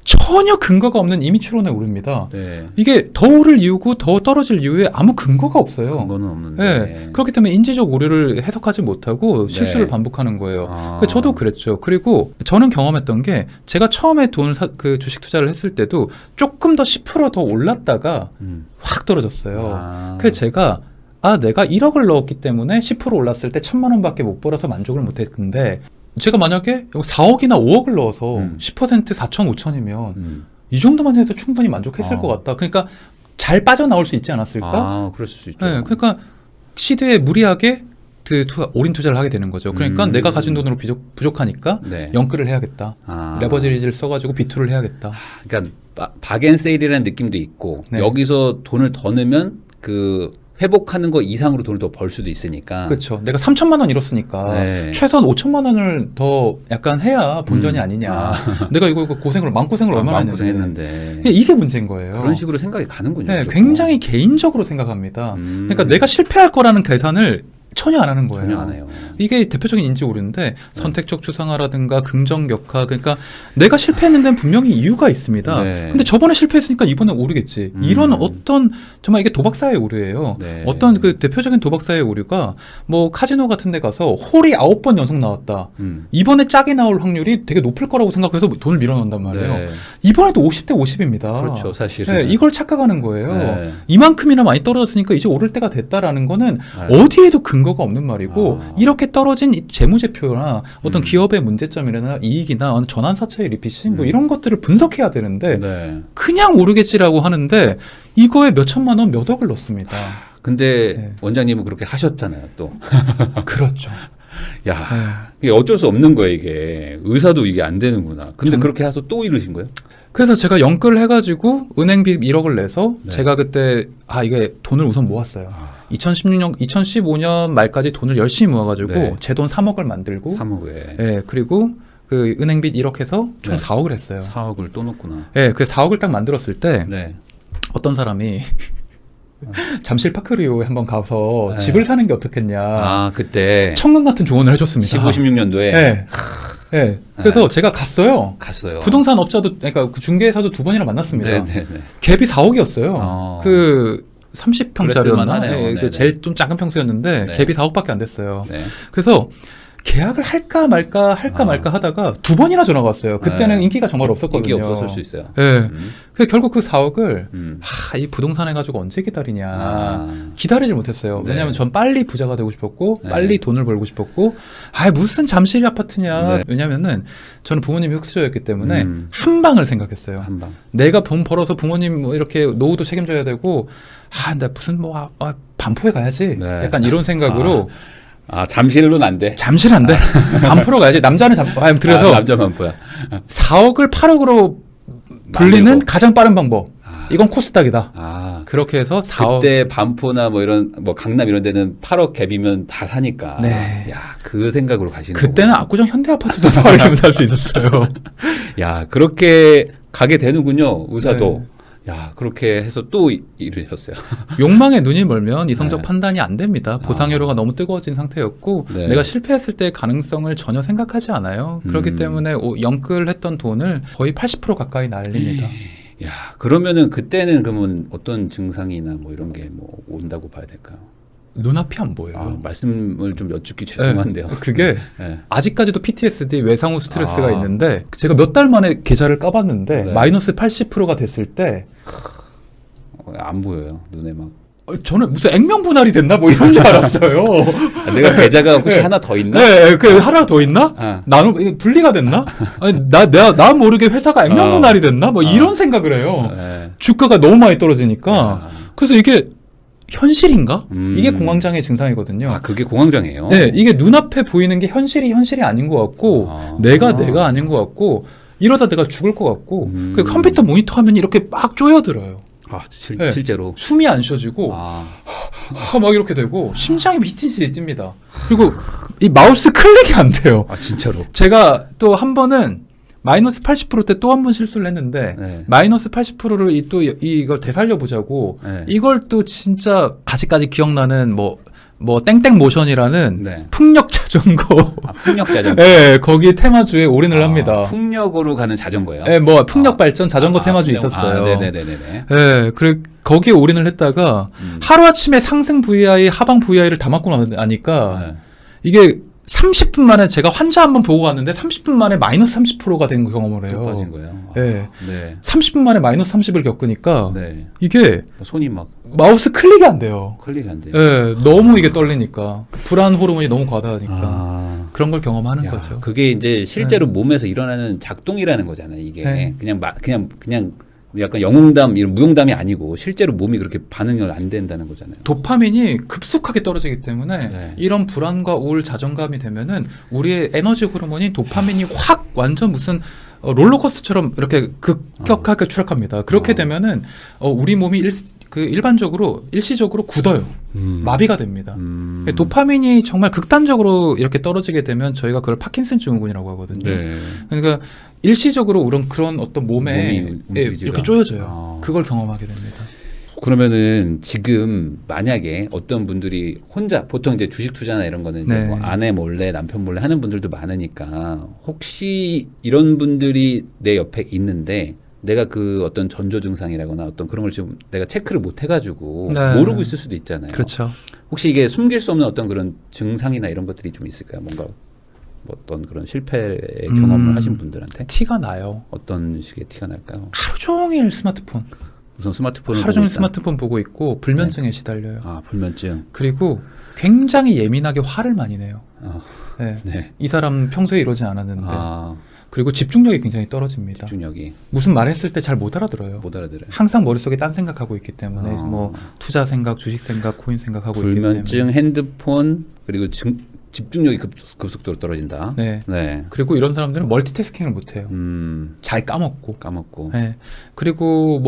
전혀 근거가 없는 임의 추론에 오릅니다. 네. 이게 더 오를 이유고 더 떨어질 이유에 아무 근거가 없어요. 근거는 없는데. 예, 그렇기 때문에 인지적 오류를 해석하지 못하고 실수를 네. 반복하는 거예요. 아. 저도 그랬죠. 그리고 저는 경험했던 게 제가 처음에 돈을 그 주식 투자를 했을 때도 조금 더 10% 더 올랐다가 확 떨어졌어요. 아. 그래서 제가 내가 1억을 넣었기 때문에 10% 올랐을 때 1,000만 원밖에 못 벌어서 만족을 못했는데 제가 만약에 4억이나 5억을 넣어서 10% 4천, 5천이면 이 정도만 해도 충분히 만족했을 것 같다. 그러니까 잘 빠져나올 수 있지 않았을까? 아, 그럴 수 있죠. 네, 그러니까 시드에 무리하게 올인 투자를 하게 되는 거죠. 그러니까 내가 가진 돈으로 부족하니까 네. 영끌을 해야겠다. 아. 레버리지를 써가지고 비투를 해야겠다. 그러니까 박앤세일이라는 느낌도 있고 네. 여기서 돈을 더 넣으면 그 회복하는 거 이상으로 돈을 더 벌 수도 있으니까. 그렇죠. 내가 3천만 원 잃었으니까 네. 최소한 5천만 원을 더 약간 해야 본전이 아니냐. 내가 이거 마음고생을 얼마나 했는데. 이게 문제인 거예요. 그런 식으로 생각이 가는군요. 네, 조금. 굉장히 개인적으로 생각합니다. 그러니까 내가 실패할 거라는 계산을 전혀 안 하는 거예요. 전혀 안 해요. 이게 대표적인 인지 오류인데 선택적 추상화라든가 긍정격화, 그러니까 내가 실패했는 데는 분명히 이유가 있습니다. 네. 근데 저번에 실패했으니까 이번에 오르겠지. 이런 어떤 정말 이게 도박사의 오류예요. 네. 어떤 그 대표적인 도박사의 오류가 뭐 카지노 같은 데 가서 홀이 9번 연속 나왔다. 이번에 짝이 나올 확률이 되게 높을 거라고 생각해서 돈을 밀어넣는단 말이에요. 네. 이번에도 50대 50입니다. 그렇죠, 사실은. 네, 이걸 착각하는 거예요. 네. 이만큼이나 많이 떨어졌으니까 이제 오를 때가 됐다라는 거는 네. 어디에도 근거가 없는 말이고 이렇게 떨어진 이 재무제표나 어떤 음. 기업의 문제점이나 이익이나 전환사채의 리핏이 뭐 이런 것들을 분석해야 되는데 네. 그냥 오르겠지라고 하는데 이거에 몇 천만 원, 몇 억을 넣습니다. 근데 네. 원장님은 그렇게 하셨잖아요, 또. 그렇죠. 야, 네. 이게 어쩔 수 없는 거예요, 이게. 의사도 이게 안 되는구나. 근데 전- 그렇게 해서 또 이러신 거예요? 그래서 제가 영끌 해가지고 은행비 1억을 내서 네. 제가 그때 이게 돈을 우선 모았어요. 2015년 말까지 돈을 열심히 모아가지고 네. 제 돈 3억을 만들고 3억에 예, 그리고 그 은행빚 1억 해서 총 네. 4억을 했어요. 4억을 또 넣었구나. 예, 그 4억을 딱 만들었을 때 네. 어떤 사람이 잠실 파크리오에 한번 가서 네. 집을 사는 게 어떻겠냐. 아, 그때 천금 같은 조언을 해줬습니다. 15, 16년도에 예. 예. 그래서 제가 갔어요. 갔어요. 부동산 업자도, 그러니까 그 중개사도 2번이나 만났습니다. 네네네. 갭이 4억이었어요. 그 그랬을 30평짜리였나? 만하네요. 예, 네네. 그 제일 좀 작은 평수였는데 네. 갭이 4억밖에 안 됐어요. 네. 그래서 계약을 할까 말까 하다가 2번이나 전화가 왔어요. 그때는 네. 인기가 정말 없었거든요. 인기 없었을 수 있어요. 예. 그래서 결국 그 4억을 이 부동산 해가지고 언제 기다리냐. 기다리질 못했어요. 네. 왜냐하면 전 빨리 부자가 되고 싶었고 네. 빨리 돈을 벌고 싶었고 무슨 잠실 아파트냐. 네. 왜냐면은 저는 부모님이 흑수저였기 때문에 음. 한 방을 생각했어요. 한 방. 내가 돈 벌어서 부모님 뭐 이렇게 노후도 책임져야 되고 나 무슨 반포에 가야지. 네. 약간 이런 생각으로 잠실로는 안 돼. 잠실 안 돼. 반포로 가야지. 남자는 그래서 남자만 보야. 4억을 8억으로 불리는 만들고. 가장 빠른 방법. 이건 코스닥이다. 그렇게 해서 4억. 그때 반포나 뭐 이런 뭐 강남 이런 데는 8억 갭이면 다 사니까. 네. 야, 그 생각으로 가시는 그때는 압구정 현대 아파트도 8억이면 살 수 있었어요. 야, 그렇게 가게 되는군요. 의사도. 네. 야, 그렇게 해서 또 이러셨어요. 욕망에 눈이 멀면 이성적 네. 판단이 안 됩니다. 보상회로가 너무 뜨거워진 상태였고 네. 내가 실패했을 때의 가능성을 전혀 생각하지 않아요. 그렇기 때문에 영끌했던 돈을 거의 80% 가까이 날립니다. 야, 그러면은 그때는 그러면 어떤 증상이나 뭐 이런 게 뭐 온다고 봐야 될까요? 눈앞이 안 보여요. 말씀을 좀 여쭙기 죄송한데요. 네, 그게 네. 아직까지도 PTSD 외상후 스트레스가 아. 있는데 제가 몇 달 만에 계좌를 까봤는데 네. 마이너스 80%가 됐을 때 안 보여요. 눈에 막. 저는 무슨 액면 분할이 됐나 뭐 이런 줄 알았어요. 내가 계좌가 혹시 네. 하나 더 있나? 네, 그 하나 더 있나? 아. 나는 분리가 됐나? 아니, 나 모르게 회사가 액면 분할이 됐나? 뭐 이런 생각을 해요. 네. 주가가 너무 많이 떨어지니까. 그래서 이게 현실인가? 이게 음. 공황장애 증상이거든요. 그게 공황장애예요. 네, 이게 눈앞에 보이는 게 현실이 아닌 것 같고 내가 아닌 것 같고 이러다 내가 죽을 것 같고 그 컴퓨터 모니터 화면이 이렇게 막 쪼여들어요. 네. 실제로. 숨이 안 쉬어지고 막 이렇게 되고 심장이 미친 듯이 뜁니다. 그리고 이 마우스 클릭이 안 돼요. 진짜로. 제가 또 한 번은 마이너스 80% 때 또 한 번 실수를 했는데 네. 마이너스 80%를 이걸 되살려 보자고 네. 이걸 또 진짜 아직까지 기억나는 뭐 뭐 땡땡 모션이라는 네. 풍력 자전거 풍력 자전거. 예, 거기 테마주에 올인을 합니다. 풍력으로 가는 자전거요? 예, 뭐 풍력 발전 자전거 테마주 있었어요. 네네네네. 예, 그리고 거기에 올인을 했다가 하루아침에 상승 VI, 하방 VI를 다 맞고 나니까 네. 이게 30분 만에 제가 환자 한 번 보고 갔는데 30분 만에 마이너스 30%가 된 경험을 해요. 빠진 거예요. 예. 네. 30분 만에 마이너스 30을 겪으니까 네. 이게 손이 막 마우스 클릭이 안 돼요. 클릭이 안 돼요. 예, 너무 이게 떨리니까 불안 호르몬이 너무 과다하니까 그런 걸 경험하는 야, 거죠. 그게 이제 실제로 몸에서 일어나는 작동이라는 거잖아요. 이게 네. 그냥 약간 영웅담 이런 무용담이 아니고 실제로 몸이 그렇게 반응을 안 된다는 거잖아요. 도파민이 급속하게 떨어지기 때문에 네. 이런 불안과 우울, 자존감이 되면은 우리의 에너지 호르몬인 도파민이 확 완전 무슨 롤러코스터처럼 이렇게 급격하게 추락합니다. 그렇게 되면은 우리 몸이 일반적으로 일시적으로 굳어요. 마비가 됩니다. 도파민이 정말 극단적으로 이렇게 떨어지게 되면 저희가 그걸 파킨슨 증후군이라고 하거든요. 네. 그러니까 일시적으로 그런 어떤 몸에 몸이 움직이지가. 이렇게 쪼여져요. 그걸 경험하게 됩니다. 그러면은 지금 만약에 어떤 분들이 혼자 보통 이제 주식 투자나 이런 거는 이제 네. 뭐 아내 몰래 남편 몰래 하는 분들도 많으니까 혹시 이런 분들이 내 옆에 있는데 내가 그 어떤 전조 증상이라거나 어떤 그런 걸 지금 내가 체크를 못 해가지고 네. 모르고 있을 수도 있잖아요. 그렇죠. 혹시 이게 숨길 수 없는 어떤 그런 증상이나 이런 것들이 좀 있을까요? 뭔가 뭐 어떤 그런 실패의 경험을 하신 분들한테 티가 나요. 어떤 식의 티가 날까요? 하루 종일 스마트폰. 우선 스마트폰을 하루 종일 보고 있다. 스마트폰 보고 있고 불면증에 시달려요. 아 불면증. 그리고 굉장히 예민하게 화를 많이 내요. 아, 네. 네. 이 사람 평소에 이러지 않았는데. 아 그리고 집중력이 굉장히 떨어집니다. 집중력이 무슨 말했을 때 잘 못 알아들어요. 못 알아들어요. 항상 머릿속에 딴 생각하고 있기 때문에 아. 뭐 투자 생각, 주식 생각, 코인 생각하고 있기 불면증, 때문에. 핸드폰 그리고 집중력이 급속도로 떨어진다. 네. 네. 그리고 이런 사람들은 멀티태스킹을 못 해요. 잘 까먹고. 까먹고. 네. 그리고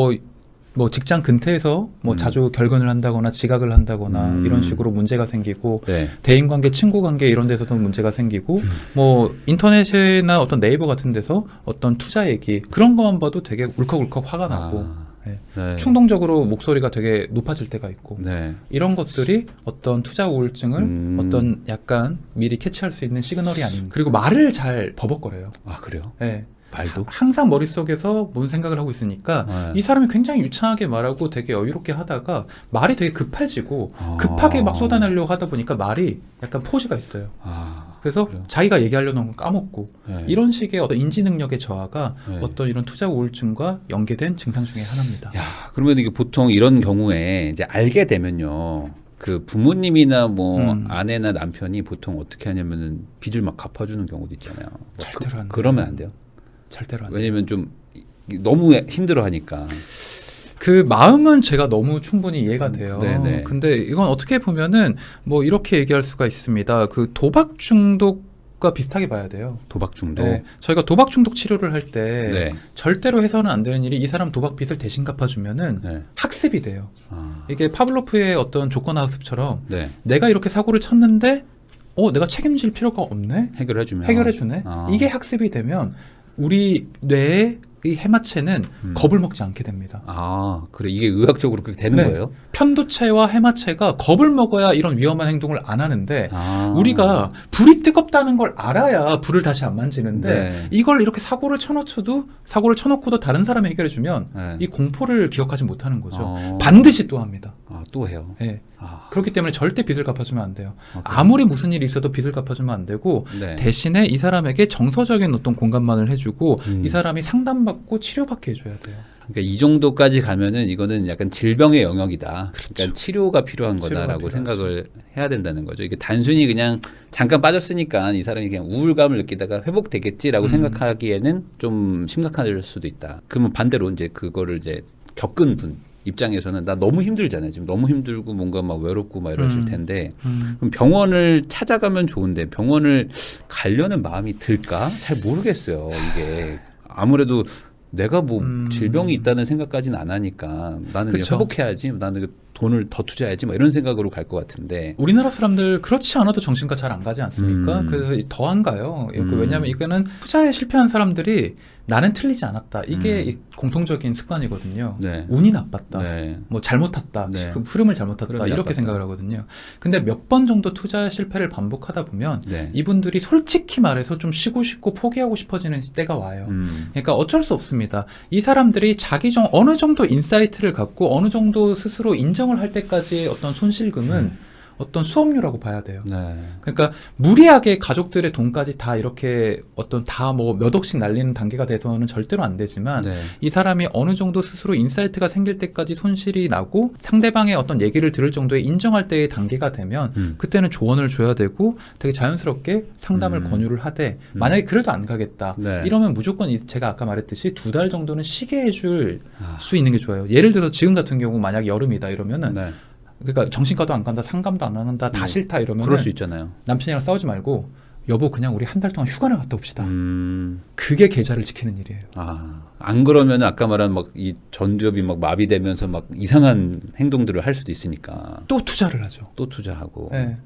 뭐 직장 근태에서 뭐 자주 결근을 한다거나 지각을 한다거나 이런 식으로 문제가 생기고 네. 대인관계, 친구관계 이런 데서도 문제가 생기고 뭐 인터넷이나 어떤 네이버 같은 데서 어떤 투자 얘기 그런 것만 봐도 되게 울컥울컥 화가 나고 네. 네. 충동적으로 목소리가 되게 높아질 때가 있고 네. 이런 것들이 어떤 투자 우울증을 어떤 약간 미리 캐치할 수 있는 시그널이 아닌가. 그리고 말을 잘 버벅거려요. 아 그래요? 네. 말도? 항상 머릿속에서 뭔 생각을 하고 있으니까 네. 이 사람이 굉장히 유창하게 말하고 되게 여유롭게 하다가 말이 되게 급해지고 급하게 막 쏟아내려고 하다 보니까 말이 약간 포즈가 있어요. 아 그래서 그래요? 자기가 얘기하려는 건 까먹고 네. 이런 식의 어떤 인지 능력의 저하가 네. 어떤 이런 투자 우울증과 연계된 증상 중에 하나입니다. 야 그러면 이게 보통 이런 경우에 이제 알게 되면요. 그 부모님이나 뭐 아내나 남편이 보통 어떻게 하냐면은 빚을 막 갚아주는 경우도 있잖아요. 절대로 안 돼요. 그러면 안 돼요. 절대로 안 돼요. 왜냐면 좀 너무 힘들어하니까. 그 마음은 제가 너무 충분히 이해가 돼요. 네네. 근데 이건 어떻게 보면은 뭐 이렇게 얘기할 수가 있습니다. 그 도박 중독과 비슷하게 봐야 돼요. 도박 중독. 네, 저희가 도박 중독 치료를 할 때 네. 절대로 해서는 안 되는 일이 이 사람 도박 빚을 대신 갚아주면은 네. 학습이 돼요. 아. 이게 파블로프의 어떤 조건화 학습처럼 네. 내가 이렇게 사고를 쳤는데 내가 책임질 필요가 없네? 해결해주면. 해결해주네? 아. 이게 학습이 되면 우리 뇌의 이 해마체는 겁을 먹지 않게 됩니다. 아, 그래. 이게 의학적으로 그렇게 되는 네. 거예요? 편도체와 해마체가 겁을 먹어야 이런 위험한 행동을 안 하는데 아. 우리가 불이 뜨겁다는 걸 알아야 불을 다시 안 만지는데 네. 이걸 이렇게 사고를 쳐놓고도 다른 사람이 해결해주면 네. 이 공포를 기억하지 못하는 거죠. 아. 반드시 또 합니다. 아, 또 해요. 네. 아. 그렇기 때문에 절대 빚을 갚아주면 안 돼요. 그래요? 아무리 무슨 일이 있어도 빚을 갚아주면 안 되고 네. 대신에 이 사람에게 정서적인 어떤 공감만을 해주고 이 사람이 상담받고 치료받게 해줘야 돼요. 그러니까 이 정도까지 가면은 이거는 약간 질병의 영역이다. 그러니까 치료가 필요한 거다라고 치료가 생각을 해야 된다는 거죠. 이게 단순히 그냥 잠깐 빠졌으니까 이 사람이 그냥 우울감을 느끼다가 회복되겠지라고 생각하기에는 좀 심각할 수도 있다. 그러면 반대로 이제 그거를 이제 겪은 분 입장에서는 나 너무 힘들잖아요. 지금 너무 힘들고 뭔가 막 외롭고 막 이러실 텐데 그럼 병원을 찾아가면 좋은데 병원을 가려는 마음이 들까? 잘 모르겠어요. 이게 아무래도 내가 뭐 질병이 있다는 생각까지는 안 하니까 나는 그냥 그쵸. 회복해야지. 나는 돈을 더 투자해야지. 막 이런 생각으로 갈 것 같은데. 우리나라 사람들 그렇지 않아도 정신과 잘 안 가지 않습니까? 그래서 더 안 가요. 왜냐하면 이거는 투자에 실패한 사람들이 나는 틀리지 않았다. 이게 이 공통적인 습관이거든요. 네. 운이 나빴다. 네. 뭐 잘못 탔다. 네. 그 흐름을 잘못 탔다. 흐름이 이렇게 나빴다. 생각을 하거든요. 근데 몇 번 정도 투자 실패를 반복하다 보면 네. 이분들이 솔직히 말해서 좀 쉬고 싶고 포기하고 싶어지는 때가 와요. 그러니까 어쩔 수 없습니다. 이 사람들이 어느 정도 인사이트를 갖고 어느 정도 스스로 인정을 할 때까지의 어떤 손실금은 어떤 수업료라고 봐야 돼요. 네. 그러니까 무리하게 가족들의 돈까지 다 이렇게 어떤 다 뭐 몇 억씩 날리는 단계가 돼서는 절대로 안 되지만 네. 이 사람이 어느 정도 스스로 인사이트가 생길 때까지 손실이 나고 상대방의 어떤 얘기를 들을 정도에 인정할 때의 단계가 되면 그때는 조언을 줘야 되고 되게 자연스럽게 상담을 권유를 하되 만약에 그래도 안 가겠다 네. 이러면 무조건 제가 아까 말했듯이 2달 정도는 쉬게 해줄 아. 수 있는 게 좋아요. 예를 들어 지금 같은 경우 만약 여름이다 이러면은 네. 그러니까 정신과도 안 간다, 상담도 안 한다, 다 싫다 이러면 그럴 수 있잖아요. 남편이랑 싸우지 말고 여보 그냥 우리 한 달 동안 휴가를 갔다 옵시다. 음. 그게 계좌를 지키는 일이에요. 아, 안 그러면 아까 말한 막 이 전두엽이 막 마비되면서 막 이상한 행동들을 할 수도 있으니까 또 투자를 하죠. 또 투자하고. 네.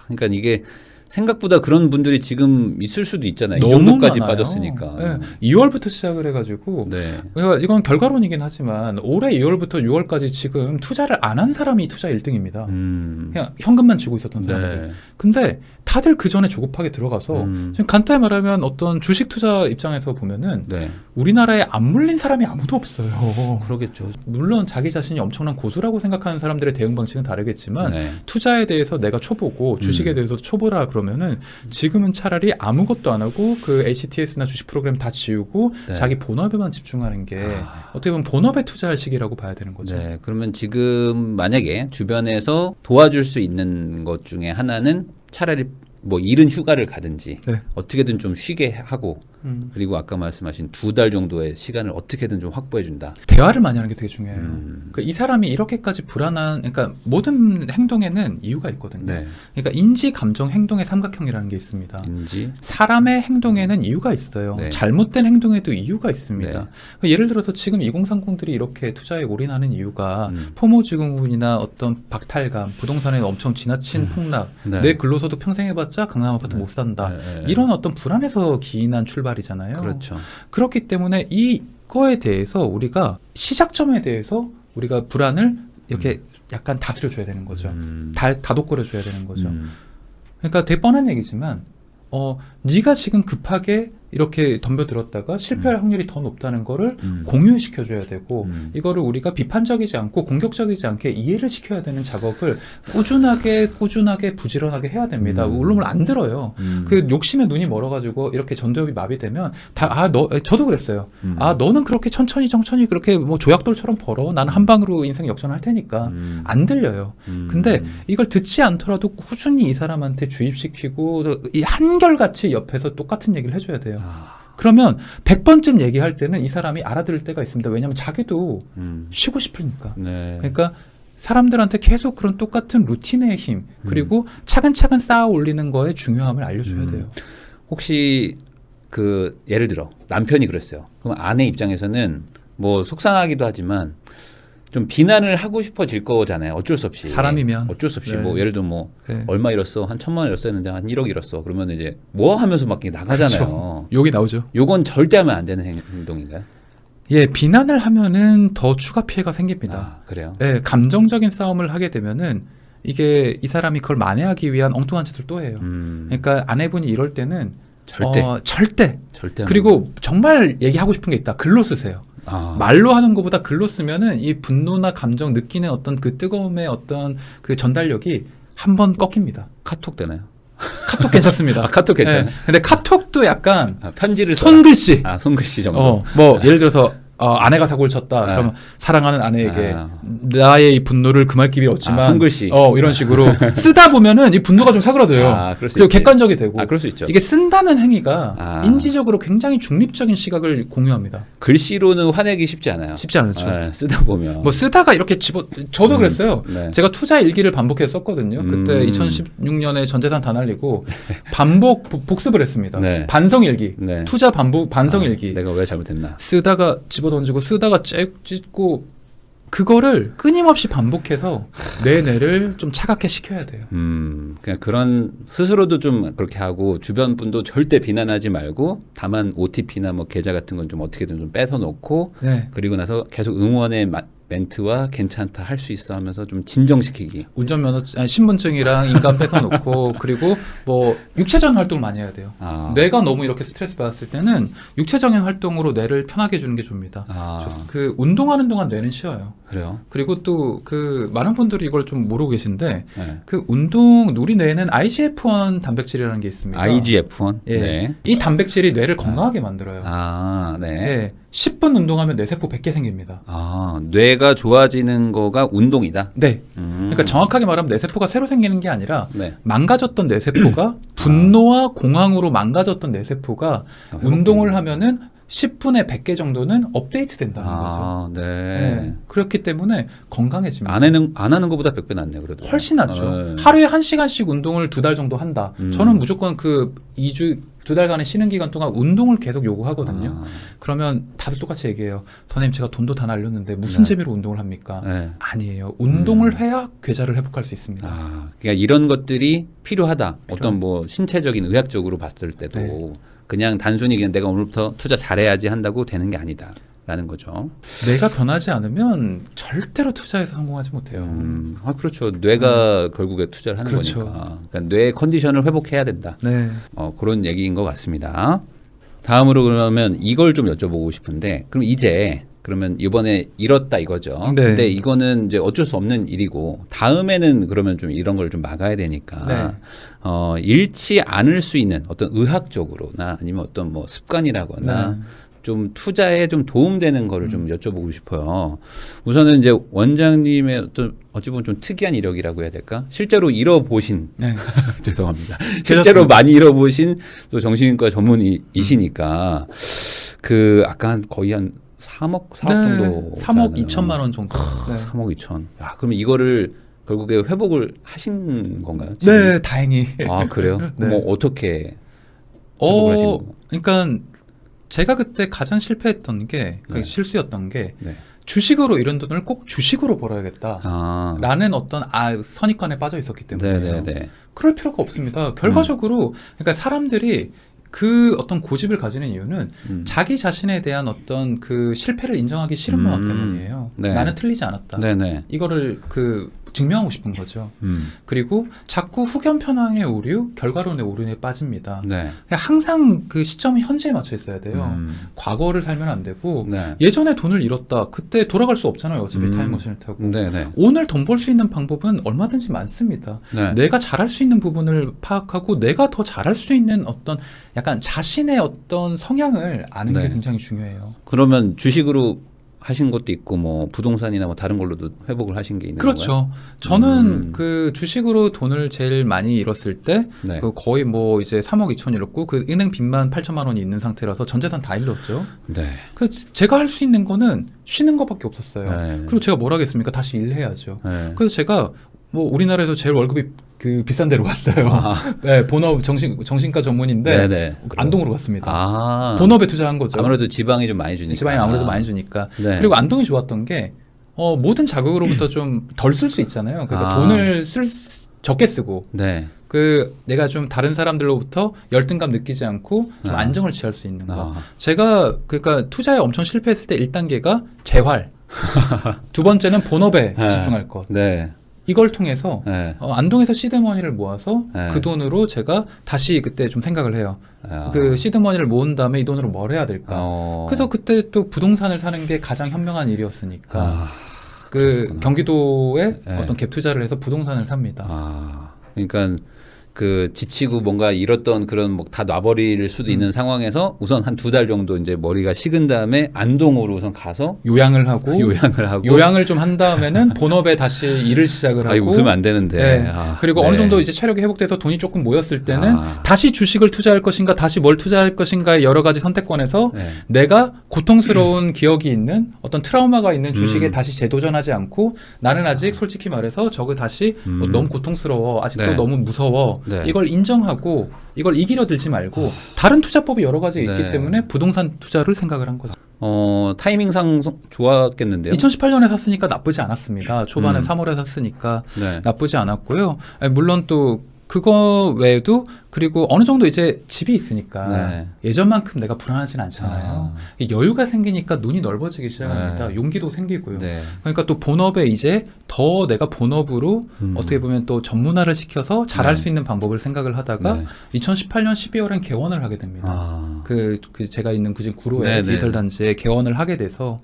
그러니까 이게 생각보다 그런 분들이 지금 있을 수도 있잖아요. 이 너무 정도까지 많아요. 빠졌으니까. 네. 2월부터 시작을 해가지고 네. 그러니까 이건 결과론이긴 하지만 올해 2월부터 6월까지 지금 투자를 안 한 사람이 투자 1등입니다. 그냥 현금만 쥐고 있었던 사람들. 네. 근데 다들 그 전에 조급하게 들어가서 지금 간단히 말하면 어떤 주식 투자 입장에서 보면은 네. 우리나라에 안 물린 사람이 아무도 없어요. 그러겠죠. 물론 자기 자신이 엄청난 고수라고 생각하는 사람들의 대응 방식은 다르겠지만 네. 투자에 대해서 내가 초보고 주식에 대해서 초보라 그러면은 지금은 차라리 아무것도 안 하고 그 HTS나 주식 프로그램 다 지우고 네. 자기 본업에만 집중하는 게 아. 어떻게 보면 본업에 투자할 시기라고 봐야 되는 거죠. 네. 그러면 지금 만약에 주변에서 도와줄 수 있는 것 중에 하나는 차라리 뭐 이른 휴가를 가든지 네. 어떻게든 좀 쉬게 하고 그리고 아까 말씀하신 2달 정도의 시간을 어떻게든 좀 확보해 준다. 대화를 많이 하는 게 되게 중요해요. 그러니까 이 사람이 이렇게까지 불안한, 그러니까 모든 행동에는 이유가 있거든요. 네. 그러니까 인지, 감정, 행동의 삼각형이라는 게 있습니다. 인지. 사람의 행동에는 이유가 있어요. 네. 잘못된 행동에도 이유가 있습니다. 네. 그러니까 예를 들어서 지금 2030들이 이렇게 투자에 올인하는 이유가 포모증후군이나 어떤 박탈감, 부동산에 엄청 지나친 폭락, 네. 내 근로소득 평생 해봤자 강남 아파트 못 산다. 네. 이런 어떤 불안에서 기인한 출발이잖아요. 그렇죠. 그렇기 때문에 이거에 대해서 우리가 시작점에 대해서 우리가 불안을 이렇게 약간 다스려줘야 되는 거죠. 다독거려줘야 되는 거죠. 그러니까 되게 뻔한 얘기지만 네가 지금 급하게 이렇게 덤벼들었다가 실패할 확률이 더 높다는 거를 공유시켜줘야 되고 이거를 우리가 비판적이지 않고 공격적이지 않게 이해를 시켜야 되는 작업을 꾸준하게 부지런하게 해야 됩니다. 물론 안 들어요. 그 욕심에 눈이 멀어가지고 이렇게 전두엽이 마비되면 저도 그랬어요. 너는 그렇게 천천히 그렇게 뭐 조약돌처럼 벌어. 나는 한 방으로 인생 역전할 테니까. 안 들려요. 근데 이걸 듣지 않더라도 꾸준히 이 사람한테 주입시키고 이 한결같이 옆에서 똑같은 얘기를 해줘야 돼요. 그러면 100번쯤 얘기할 때는 이 사람이 알아들을 때가 있습니다. 왜냐하면 자기도 쉬고 싶으니까. 네. 그러니까 사람들한테 계속 그런 똑같은 루틴의 힘 그리고 차근차근 쌓아 올리는 거의 중요함을 알려줘야 돼요. 혹시 그 예를 들어 남편이 그랬어요. 그럼 아내 입장에서는 뭐 속상하기도 하지만 좀 비난을 하고 싶어질 거잖아요. 어쩔 수 없이. 사람이면. 어쩔 수 없이 네. 뭐 예를 들어 뭐 네. 얼마 잃었어? 한 1,000만 원 잃었어 했는데 한 1억 잃었어. 그러면 이제 뭐 하면서 막 나가잖아요. 그렇죠. 욕이 나오죠. 요건 절대 하면 안 되는 행동인가요? 예, 비난을 하면은 더 추가 피해가 생깁니다. 아, 그래요? 예, 감정적인 싸움을 하게 되면은 이게 이 사람이 그걸 만회하기 위한 엉뚱한 짓을 또 해요. 그러니까 아내분이 이럴 때는 절대. 그리고 정말 얘기하고 싶은 게 있다. 글로 쓰세요. 말로 하는 것보다 글로 쓰면은 이 분노나 감정 느끼는 어떤 그 뜨거움의 어떤 그 전달력이 한 번 꺾입니다. 카톡 되나요? 카톡 괜찮습니다. 카톡 괜찮아요. 근데 카톡도 약간 편지를 써라. 손글씨. 손글씨 정도. 뭐 예를 들어서 아내가 사고를 쳤다. 그러면 사랑하는 아내에게 나의 이 분노를 금할 길이 없지만 손글씨. 이런 식으로 쓰다 보면은 이 분노가 좀 사그라져요. 그리고 객관적이 되고. 그럴 수 있죠. 이게 쓴다는 행위가 인지적으로 굉장히 중립적인 시각을 공유합니다. 글씨로는 화내기 쉽지 않아요. 쉽지 않죠. 쓰다 보면. 뭐 쓰다가 이렇게 저도 그랬어요. 네. 제가 투자 일기를 반복해서 썼거든요. 그때 2016년에 전 재산 다 날리고 복습을 했습니다. 네. 반성 일기. 네. 투자 반성 일기. 내가 왜 잘못했나. 쓰다가 집어 던지고 쓰다가 찢고 그거를 끊임없이 반복해서 내 뇌를 좀 차갑게 시켜야 돼요. 그냥 그런 스스로도 좀 그렇게 하고 주변 분도 절대 비난하지 말고 다만 OTP나 뭐 계좌 같은 건 좀 어떻게든 좀 뺏어 놓고 네. 그리고 나서 계속 응원의 멘트와 괜찮다 할 수 있어 하면서 좀 진정시키기. 운전면허증, 아니, 신분증이랑 인감 뺏어놓고 그리고 뭐 육체적인 활동을 많이 해야 돼요. 뇌가 너무 이렇게 스트레스 받았을 때는 육체적인 활동으로 뇌를 편하게 해주는 게 줍니다. 그 운동하는 동안 뇌는 쉬어요. 그래요? 그리고 또 그 많은 분들이 이걸 좀 모르고 계신데 네. 그 운동 우리 뇌에는 IGF-1 단백질이라는 게 있습니다. IGF-1? 예. 네. 이 단백질이 뇌를 건강하게 만들어요. 네. 예. 10분 운동하면 뇌세포 100개 생깁니다. 뇌가 좋아지는 거가 운동이다? 네. 그러니까 정확하게 말하면 뇌세포가 새로 생기는 게 아니라 네. 망가졌던 뇌세포가 분노와 공황으로 망가졌던 뇌세포가 운동을 하면은 10분에 100개 정도는 업데이트 된다는 거죠. 네. 네. 그렇기 때문에 건강해집니다. 안 하는 것보다 100배 낫네, 그래도. 훨씬 낫죠. 하루에 1시간씩 운동을 2달 정도 한다. 저는 무조건 그 2달간의 쉬는 기간 동안 운동을 계속 요구하거든요. 그러면 다들 똑같이 얘기해요. 선생님, 제가 돈도 다 날렸는데 무슨 재미로 운동을 합니까? 아니에요. 운동을 해야 계좌를 회복할 수 있습니다. 그러니까 이런 것들이 필요하다. 어떤 뭐 신체적인 의학적으로 봤을 때도 네. 그냥 단순히 그냥 내가 오늘부터 투자 잘해야지 한다고 되는 게 아니다. 라는 거죠. 뇌가 변하지 않으면 절대로 투자에서 성공하지 못해요. 그렇죠. 뇌가 결국에 투자를 하는 그렇죠. 거니까. 그러니까 뇌의 컨디션을 회복해야 된다. 네. 그런 얘기인 것 같습니다. 다음으로 그러면 이걸 좀 여쭤보고 싶은데, 그럼 이제 그러면 이번에 잃었다 이거죠. 네. 근데 이거는 이제 어쩔 수 없는 일이고 다음에는 그러면 좀 이런 걸 좀 막아야 되니까 네. 잃지 않을 수 있는 어떤 의학적으로나 아니면 어떤 뭐 습관이라거나 네. 좀 투자에 좀 도움되는 거를 좀 여쭤보고 싶어요. 우선은 이제 원장님의 어떤 어찌 보면 좀 특이한 이력이라고 해야 될까? 실제로 잃어보신 네. 죄송합니다. 실제로 많이 잃어보신 또 정신과 전문의이시니까 그 아까 한 거의 한 4억 네. 정도 3억 2천만 원 정도. 네. 3억 2천. 야, 그럼 이거를 결국에 회복을 하신 건가요? 네, 다행히. 그래요? 네. 뭐 어떻게 회복을 하신 건가요? 그러니까 제가 그때 가장 실패했던 게 네. 실수였던 게 네. 주식으로 이런 돈을 꼭 주식으로 벌어야겠다. 라는 어떤 선입관에 빠져 있었기 때문에 그럴 필요가 없습니다. 결과적으로 그러니까 사람들이 그 어떤 고집을 가지는 이유는 자기 자신에 대한 어떤 그 실패를 인정하기 싫은 마음 때문이에요. 네. 나는 틀리지 않았다. 네네. 이거를 증명하고 싶은 거죠. 그리고 자꾸 후견 편향의 오류, 결과론의 오류에 빠집니다. 네. 항상 그 시점이 현재에 맞춰 있어야 돼요. 과거를 살면 안 되고 예전에 돈을 잃었다. 그때 돌아갈 수 없잖아요. 어차피 타임머신을 타고. 네네. 오늘 돈 벌 수 있는 방법은 얼마든지 많습니다. 네. 내가 잘할 수 있는 부분을 파악하고 내가 더 잘할 수 있는 어떤 약간 자신의 어떤 성향을 아는 게 굉장히 중요해요. 그러면 주식으로 하신 것도 있고 뭐 부동산이나 뭐 다른 걸로도 회복을 하신 게 있는 그렇죠. 건가요? 저는 그 주식으로 돈을 제일 많이 잃었을 때 그 거의 뭐 이제 3억 2천 잃었고 그 은행 빚만 8천만 원이 있는 상태라서 전 재산 다 잃었죠. 네. 그 제가 할 수 있는 거는 쉬는 것밖에 없었어요. 네. 그리고 제가 뭘 하겠습니까? 다시 일해야죠. 네. 그래서 제가 뭐 우리나라에서 제일 월급이 그 비싼 데로 갔어요. 네, 본업 정신과 전문인데 네네. 안동으로 갔습니다. 본업에 투자한 거죠. 아무래도 지방이 좀 많이 주니까. 지방이 아무래도 많이 주니까. 네. 그리고 안동이 좋았던 게 모든 자극으로부터 좀 덜 쓸 수 있잖아요. 그러니까 돈을 적게 쓰고. 네. 내가 좀 다른 사람들로부터 열등감 느끼지 않고 좀 안정을 취할 수 있는 거. 제가 그러니까 투자에 엄청 실패했을 때 1단계가 재활. 두 번째는 본업에 집중할 것. 네. 이걸 통해서 안동에서 시드머니를 모아서 그 돈으로 제가 다시 그때 좀 생각을 해요. 그 시드머니를 모은 다음에 이 돈으로 뭘 해야 될까. 그래서 그때 또 부동산을 사는 게 가장 현명한 일이었으니까 그 경기도에 어떤 갭 투자를 해서 부동산을 삽니다. 그러니까 그 지치고 뭔가 잃었던 그런 뭐 다 놔버릴 수도 있는 상황에서 우선 한 2달 정도 이제 머리가 식은 다음에 안동으로 우선 가서 요양을 하고 요양을 좀 한 다음에는 본업에 다시 일을 시작을 하고 웃으면 안 되는데 네. 그리고 어느 정도 이제 체력이 회복돼서 돈이 조금 모였을 때는 다시 주식을 투자할 것인가 다시 뭘 투자할 것인가의 여러 가지 선택권에서 내가 고통스러운 기억이 있는 어떤 트라우마가 있는 주식에 다시 재도전하지 않고 나는 아직 솔직히 말해서 저거 다시 너무 고통스러워 아직도 너무 무서워 이걸 인정하고 이걸 이기려 들지 말고 다른 투자법이 여러 가지 있기 때문에 부동산 투자를 생각을 한 거죠. 타이밍상 좋았겠는데요. 2018년에 샀으니까 나쁘지 않았습니다. 초반에 3월에 샀으니까 네. 나쁘지 않았고요. 물론 또 그거 외에도 그리고 어느 정도 이제 집이 있으니까 네. 예전만큼 내가 불안하진 않잖아요. 여유가 생기니까 눈이 넓어지기 시작합니다. 네. 용기도 생기고요. 네. 그러니까 또 본업에 이제 더 내가 본업으로 어떻게 보면 또 전문화를 시켜서 잘할 네. 수 있는 방법을 생각을 하다가 네. 2018년 12월엔 개원을 하게 됩니다. 그 제가 있는 그 지금 구로에 네, 디지털 네. 단지에 개원을 하게 돼서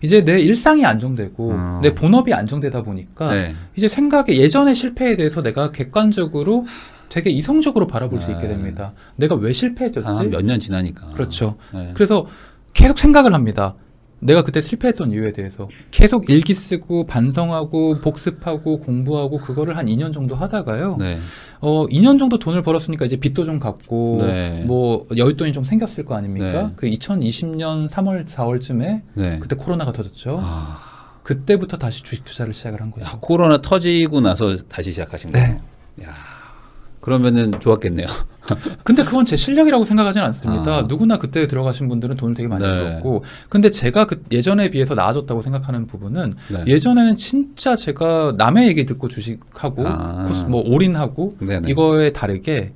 이제 내 일상이 안정되고 내 본업이 안정되다 보니까 네. 이제 생각에 예전의 실패에 대해서 내가 객관적으로 되게 이성적으로 바라볼 수 있게 됩니다. 내가 왜 실패했었지? 몇 년 지나니까. 그렇죠. 네. 그래서 계속 생각을 합니다. 내가 그때 실패했던 이유에 대해서 계속 일기 쓰고 반성하고 복습하고 공부하고 그거를 한 2년 정도 하다가요. 네. 2년 정도 돈을 벌었으니까 이제 빚도 좀 갚고 네. 뭐 여윳돈이 좀 생겼을 거 아닙니까? 네. 그 2020년 3월 4월쯤에 네. 그때 코로나가 터졌죠. 아, 그때부터 다시 주식 투자를 시작을 한 거죠. 야, 코로나 터지고 나서 다시 시작하신 네. 거예요. 야, 그러면은 좋았겠네요. 근데 그건 제 실력이라고 생각하지는 않습니다. 아. 누구나 그때 들어가신 분들은 돈을 되게 많이 네. 벌었고, 근데 제가 그 예전에 비해서 나아졌다고 생각하는 부분은 네. 예전에는 진짜 제가 남의 얘기 듣고 주식하고 뭐 올인하고 네네. 이거에 이거에 다르게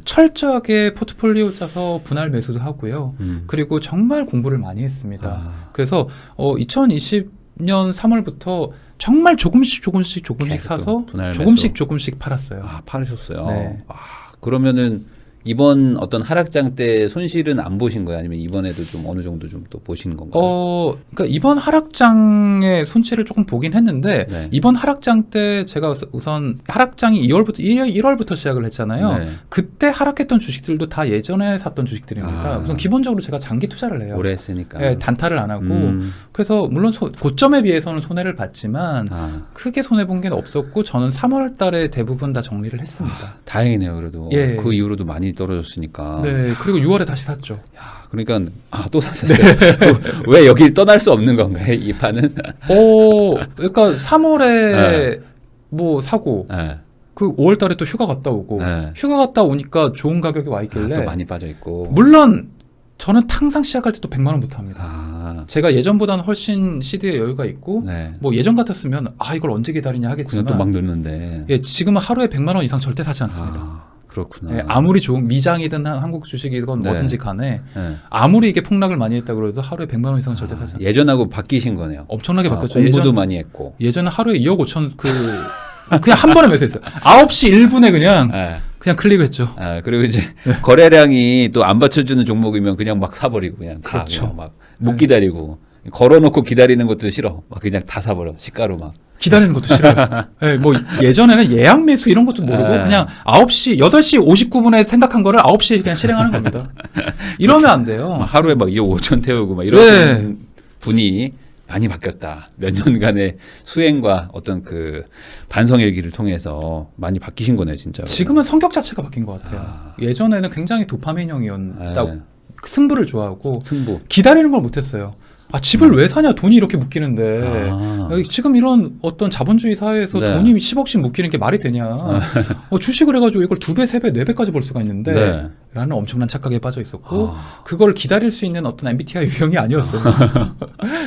철저하게 포트폴리오 짜서 분할 매수도 하고요. 그리고 정말 공부를 많이 했습니다. 아. 그래서 2020년 3월부터 정말 조금씩 계속 사서 분할 조금씩 매수. 조금씩 팔았어요. 아, 팔으셨어요. 네. 아, 그러면은 이번 어떤 하락장 때 손실은 안 보신 거예요? 아니면 이번에도 좀 어느 정도 좀 또 보신 건가요? 그러니까 이번 하락장의 손실을 조금 보긴 했는데 네. 이번 하락장 때 제가 우선 하락장이 1월부터 시작을 했잖아요. 네. 그때 하락했던 주식들도 다 예전에 샀던 주식들입니다. 우선 기본적으로 제가 장기 투자를 해요. 오래 했으니까. 네, 단타를 안 하고 그래서 물론 고점에 비해서는 손해를 봤지만 크게 손해 본 게 없었고 저는 3월 달에 대부분 다 정리를 했습니다. 다행이네요, 그래도. 예. 그 이후로도 많이 떨어졌으니까. 네, 그리고 6월에 다시 샀죠. 야, 그러니까 또 사셨어요. 왜 여길 떠날 수 없는 건가요, 이 판은? 그러니까 3월에 네. 뭐 사고 네. 그 5월 달에 또 휴가 갔다 오고 네. 휴가 갔다 오니까 좋은 가격이 와 있길래 또 많이 빠져 있고. 물론 저는 항상 시작할 때 또 100만 원부터 합니다. 아, 제가 예전보다는 훨씬 시드에 여유가 있고 네. 뭐 예전 같았으면 이걸 언제 기다리냐 그냥 하겠지만 또 막 늘는데. 예, 지금은 하루에 100만 원 이상 절대 사지 않습니다. 아, 그렇구나. 예, 아무리 좋은 미장이든 한국 주식이든 네. 뭐든지 간에 네. 아무리 이게 폭락을 많이 했다 그래도 하루에 100만 원 이상은 절대 사지 않습니다. 예전하고 바뀌신 거네요. 엄청나게 바뀌었죠. 공부도 많이 했고. 예전에 하루에 2억 5천 그냥 한 번에 매수했어요. 9시 1분에 네. 그냥 클릭을 했죠. 그리고 이제 거래량이 또 안 받쳐주는 종목이면 그냥 막 사버리고 그냥 다 그렇죠. 그냥 막 못 기다리고 걸어놓고 기다리는 것도 싫어. 막 그냥 다 사버려. 시가로 막. 기다리는 것도 싫어요. 예, 뭐 예전에는 예약 매수 이런 것도 모르고 네. 그냥 8시 59분에 생각한 거를 9시에 그냥 실행하는 겁니다. 이러면 안 돼요. 하루에 막 2억 5천 태우고 막 이런 네. 분이 많이 바뀌었다. 몇 년간의 수행과 어떤 그 반성일기를 통해서 많이 바뀌신 거네요, 진짜. 지금은 성격 자체가 바뀐 것 같아요. 예전에는 굉장히 도파민형이었다고 네. 승부를 좋아하고 승부. 기다리는 걸 못했어요. 집을 왜 사냐? 돈이 이렇게 묶이는데. 지금 이런 어떤 자본주의 사회에서 네. 돈이 10억씩 묶이는 게 말이 되냐. 주식을 해가지고 이걸 2배, 3배, 4배까지 벌 수가 있는데. 네. 라는 엄청난 착각에 빠져 있었고, 그걸 기다릴 수 있는 어떤 MBTI 유형이 아니었어요.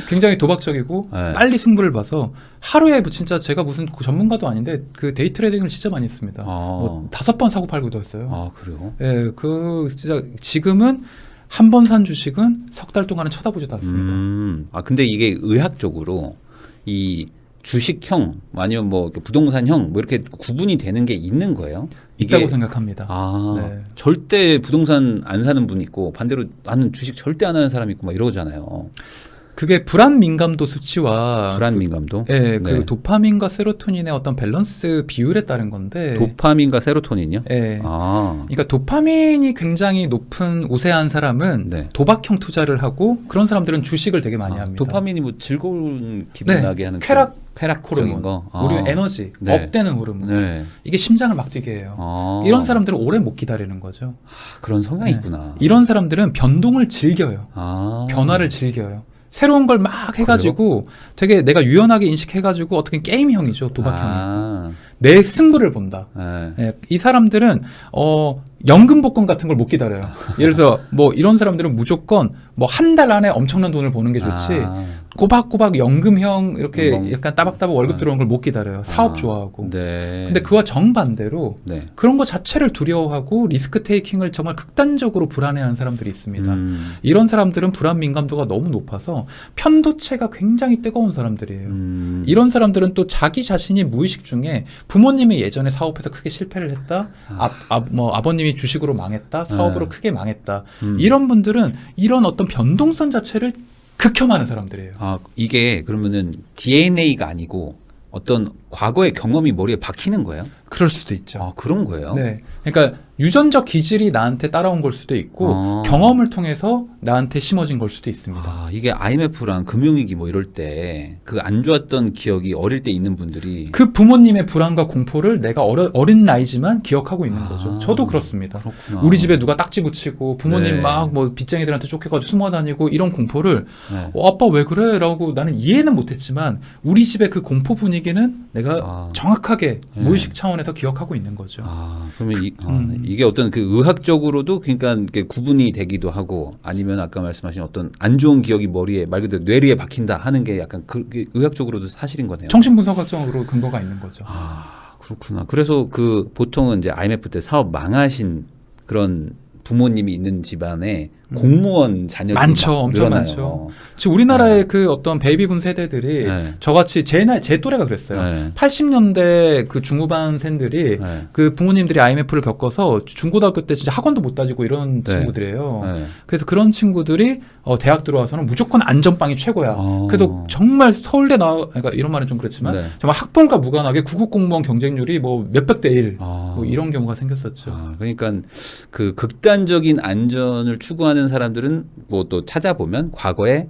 굉장히 도박적이고, 네. 빨리 승부를 봐서, 하루에 진짜 제가 무슨 전문가도 아닌데, 그 데이 트레이딩을 진짜 많이 했습니다. 뭐 5번 사고 팔고도 했어요. 그래요? 예, 진짜 지금은 한 번 산 주식은 석 달 동안은 쳐다보지도 않습니다. 근데 이게 의학적으로 이 주식형 아니면 뭐 부동산형 뭐 이렇게 구분이 되는 게 있는 거예요? 있다고 생각합니다. 네. 절대 부동산 안 사는 분 있고 반대로 나는 주식 절대 안 하는 사람이 있고 막 이러잖아요. 그게 불안 민감도 수치와 불안 민감도? 그 도파민과 세로토닌의 어떤 밸런스 비율에 따른 건데. 도파민과 세로토닌이요? 네. 그러니까 도파민이 굉장히 높은 우세한 사람은 도박형 투자를 하고 그런 사람들은 주식을 되게 많이 합니다. 도파민이 뭐 즐거운 기분 나게 하는 쾌락 호르몬. 거. 우리는 에너지, 업되는 호르몬. 이게 심장을 막 뛰게 해요. 이런 사람들은 오래 못 기다리는 거죠. 그런 성향이 있구나. 이런 사람들은 변동을 즐겨요. 변화를 즐겨요. 새로운 걸 막 해가지고 되게 내가 유연하게 인식해가지고 어떻게 게임형이죠. 도박형이고. 내 승부를 본다. 예, 이 사람들은 연금 복권 같은 걸 못 기다려요. 예를 들어서 뭐 이런 사람들은 무조건 뭐 한 달 안에 엄청난 돈을 버는 게 좋지. 꼬박꼬박 연금형 이렇게 약간 따박따박 월급 들어오는 걸 못 기다려요. 사업 좋아하고. 네. 근데 그와 정반대로 네. 그런 거 자체를 두려워하고 리스크 테이킹을 정말 극단적으로 불안해하는 사람들이 있습니다. 이런 사람들은 불안 민감도가 너무 높아서 편도체가 굉장히 뜨거운 사람들이에요. 이런 사람들은 또 자기 자신이 무의식 중에 부모님이 예전에 사업해서 크게 실패를 했다. 뭐 아버님이 주식으로 망했다. 사업으로 크게 망했다. 이런 분들은 이런 어떤 변동성 자체를 극혐하는 사람들이에요. 아, 이게 그러면은 DNA가 아니고 어떤 과거의 경험이 머리에 박히는 거예요? 그럴 수도 있죠. 아, 그런 거예요? 네. 그러니까 유전적 기질이 나한테 따라온 걸 수도 있고 경험을 통해서 나한테 심어진 걸 수도 있습니다. 아, 이게 IMF랑 금융위기 뭐 이럴 때 그 안 좋았던 기억이 어릴 때 있는 분들이 그 부모님의 불안과 공포를 내가 어린 나이지만 기억하고 있는 거죠. 저도 그렇습니다. 그렇구나. 우리 집에 누가 딱지 붙이고 부모님 네. 막 뭐 빚쟁이들한테 쫓겨가지고 숨어 다니고 이런 공포를 네. 아빠 왜 그래? 라고 나는 이해는 못했지만 우리 집의 그 공포 분위기는 내가 정확하게 무의식 차원에서 기억하고 있는 거죠. 아, 그러면 이게 어떤 그 의학적으로도 그러니까 이렇게 구분이 되기도 하고 아니면 아까 말씀하신 어떤 안 좋은 기억이 머리에 말 그대로 뇌리에 박힌다 하는 게 약간 그게 의학적으로도 사실인 거네요. 정신분석학적으로 근거가 있는 거죠. 아, 그렇구나. 그래서 그 보통은 이제 IMF 때 사업 망하신 그런 부모님이 있는 집안에 공무원 자녀들이 많죠. 엄청 늘어나요. 많죠. 지금 우리나라의 그 어떤 베이비붐 세대들이 저같이 제 또래가 그랬어요. 80년대 그 중후반생들이 그 부모님들이 IMF를 겪어서 중고등학교 때 진짜 학원도 못 다니고 이런 친구들이에요. 그래서 그런 친구들이 대학 들어와서는 무조건 안전빵이 최고야. 그래서 정말 서울대 그러니까 이런 말은 좀 그렇지만 정말 학벌과 무관하게 구급 공무원 경쟁률이 뭐 몇백 대 1 뭐 이런 경우가 생겼었죠. 그러니까 그 극단적인 안전을 추구하는 사람들은 뭐 또 찾아보면 과거에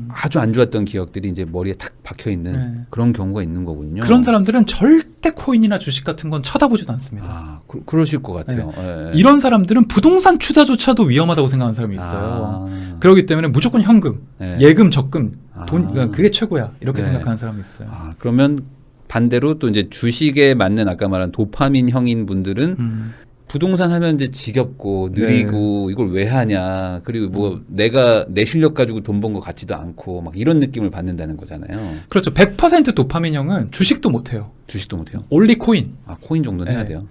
아주 안 좋았던 기억들이 이제 머리에 탁 박혀 있는 그런 경우가 있는 거군요. 그런 사람들은 절대 코인이나 주식 같은 건 쳐다보지도 않습니다. 아, 그러실 것 같아요. 이런 사람들은 부동산 투자조차도 위험하다고 생각하는 사람이 있어요. 그렇기 때문에 무조건 현금, 예금, 적금, 그러니까 그게 최고야 이렇게 생각하는 사람이 있어요. 그러면 반대로 또 이제 주식에 맞는 아까 말한 도파민 형인 분들은 부동산 하면 이제 지겹고 느리고 이걸 왜 하냐. 그리고 뭐 내가 내 실력 가지고 돈 번 것 같지도 않고 막 이런 느낌을 받는다는 거잖아요. 그렇죠. 100% 도파민형은 주식도 못해요. 주식도 못해요? 올리 코인. 아, 코인 정도는 해야 돼요?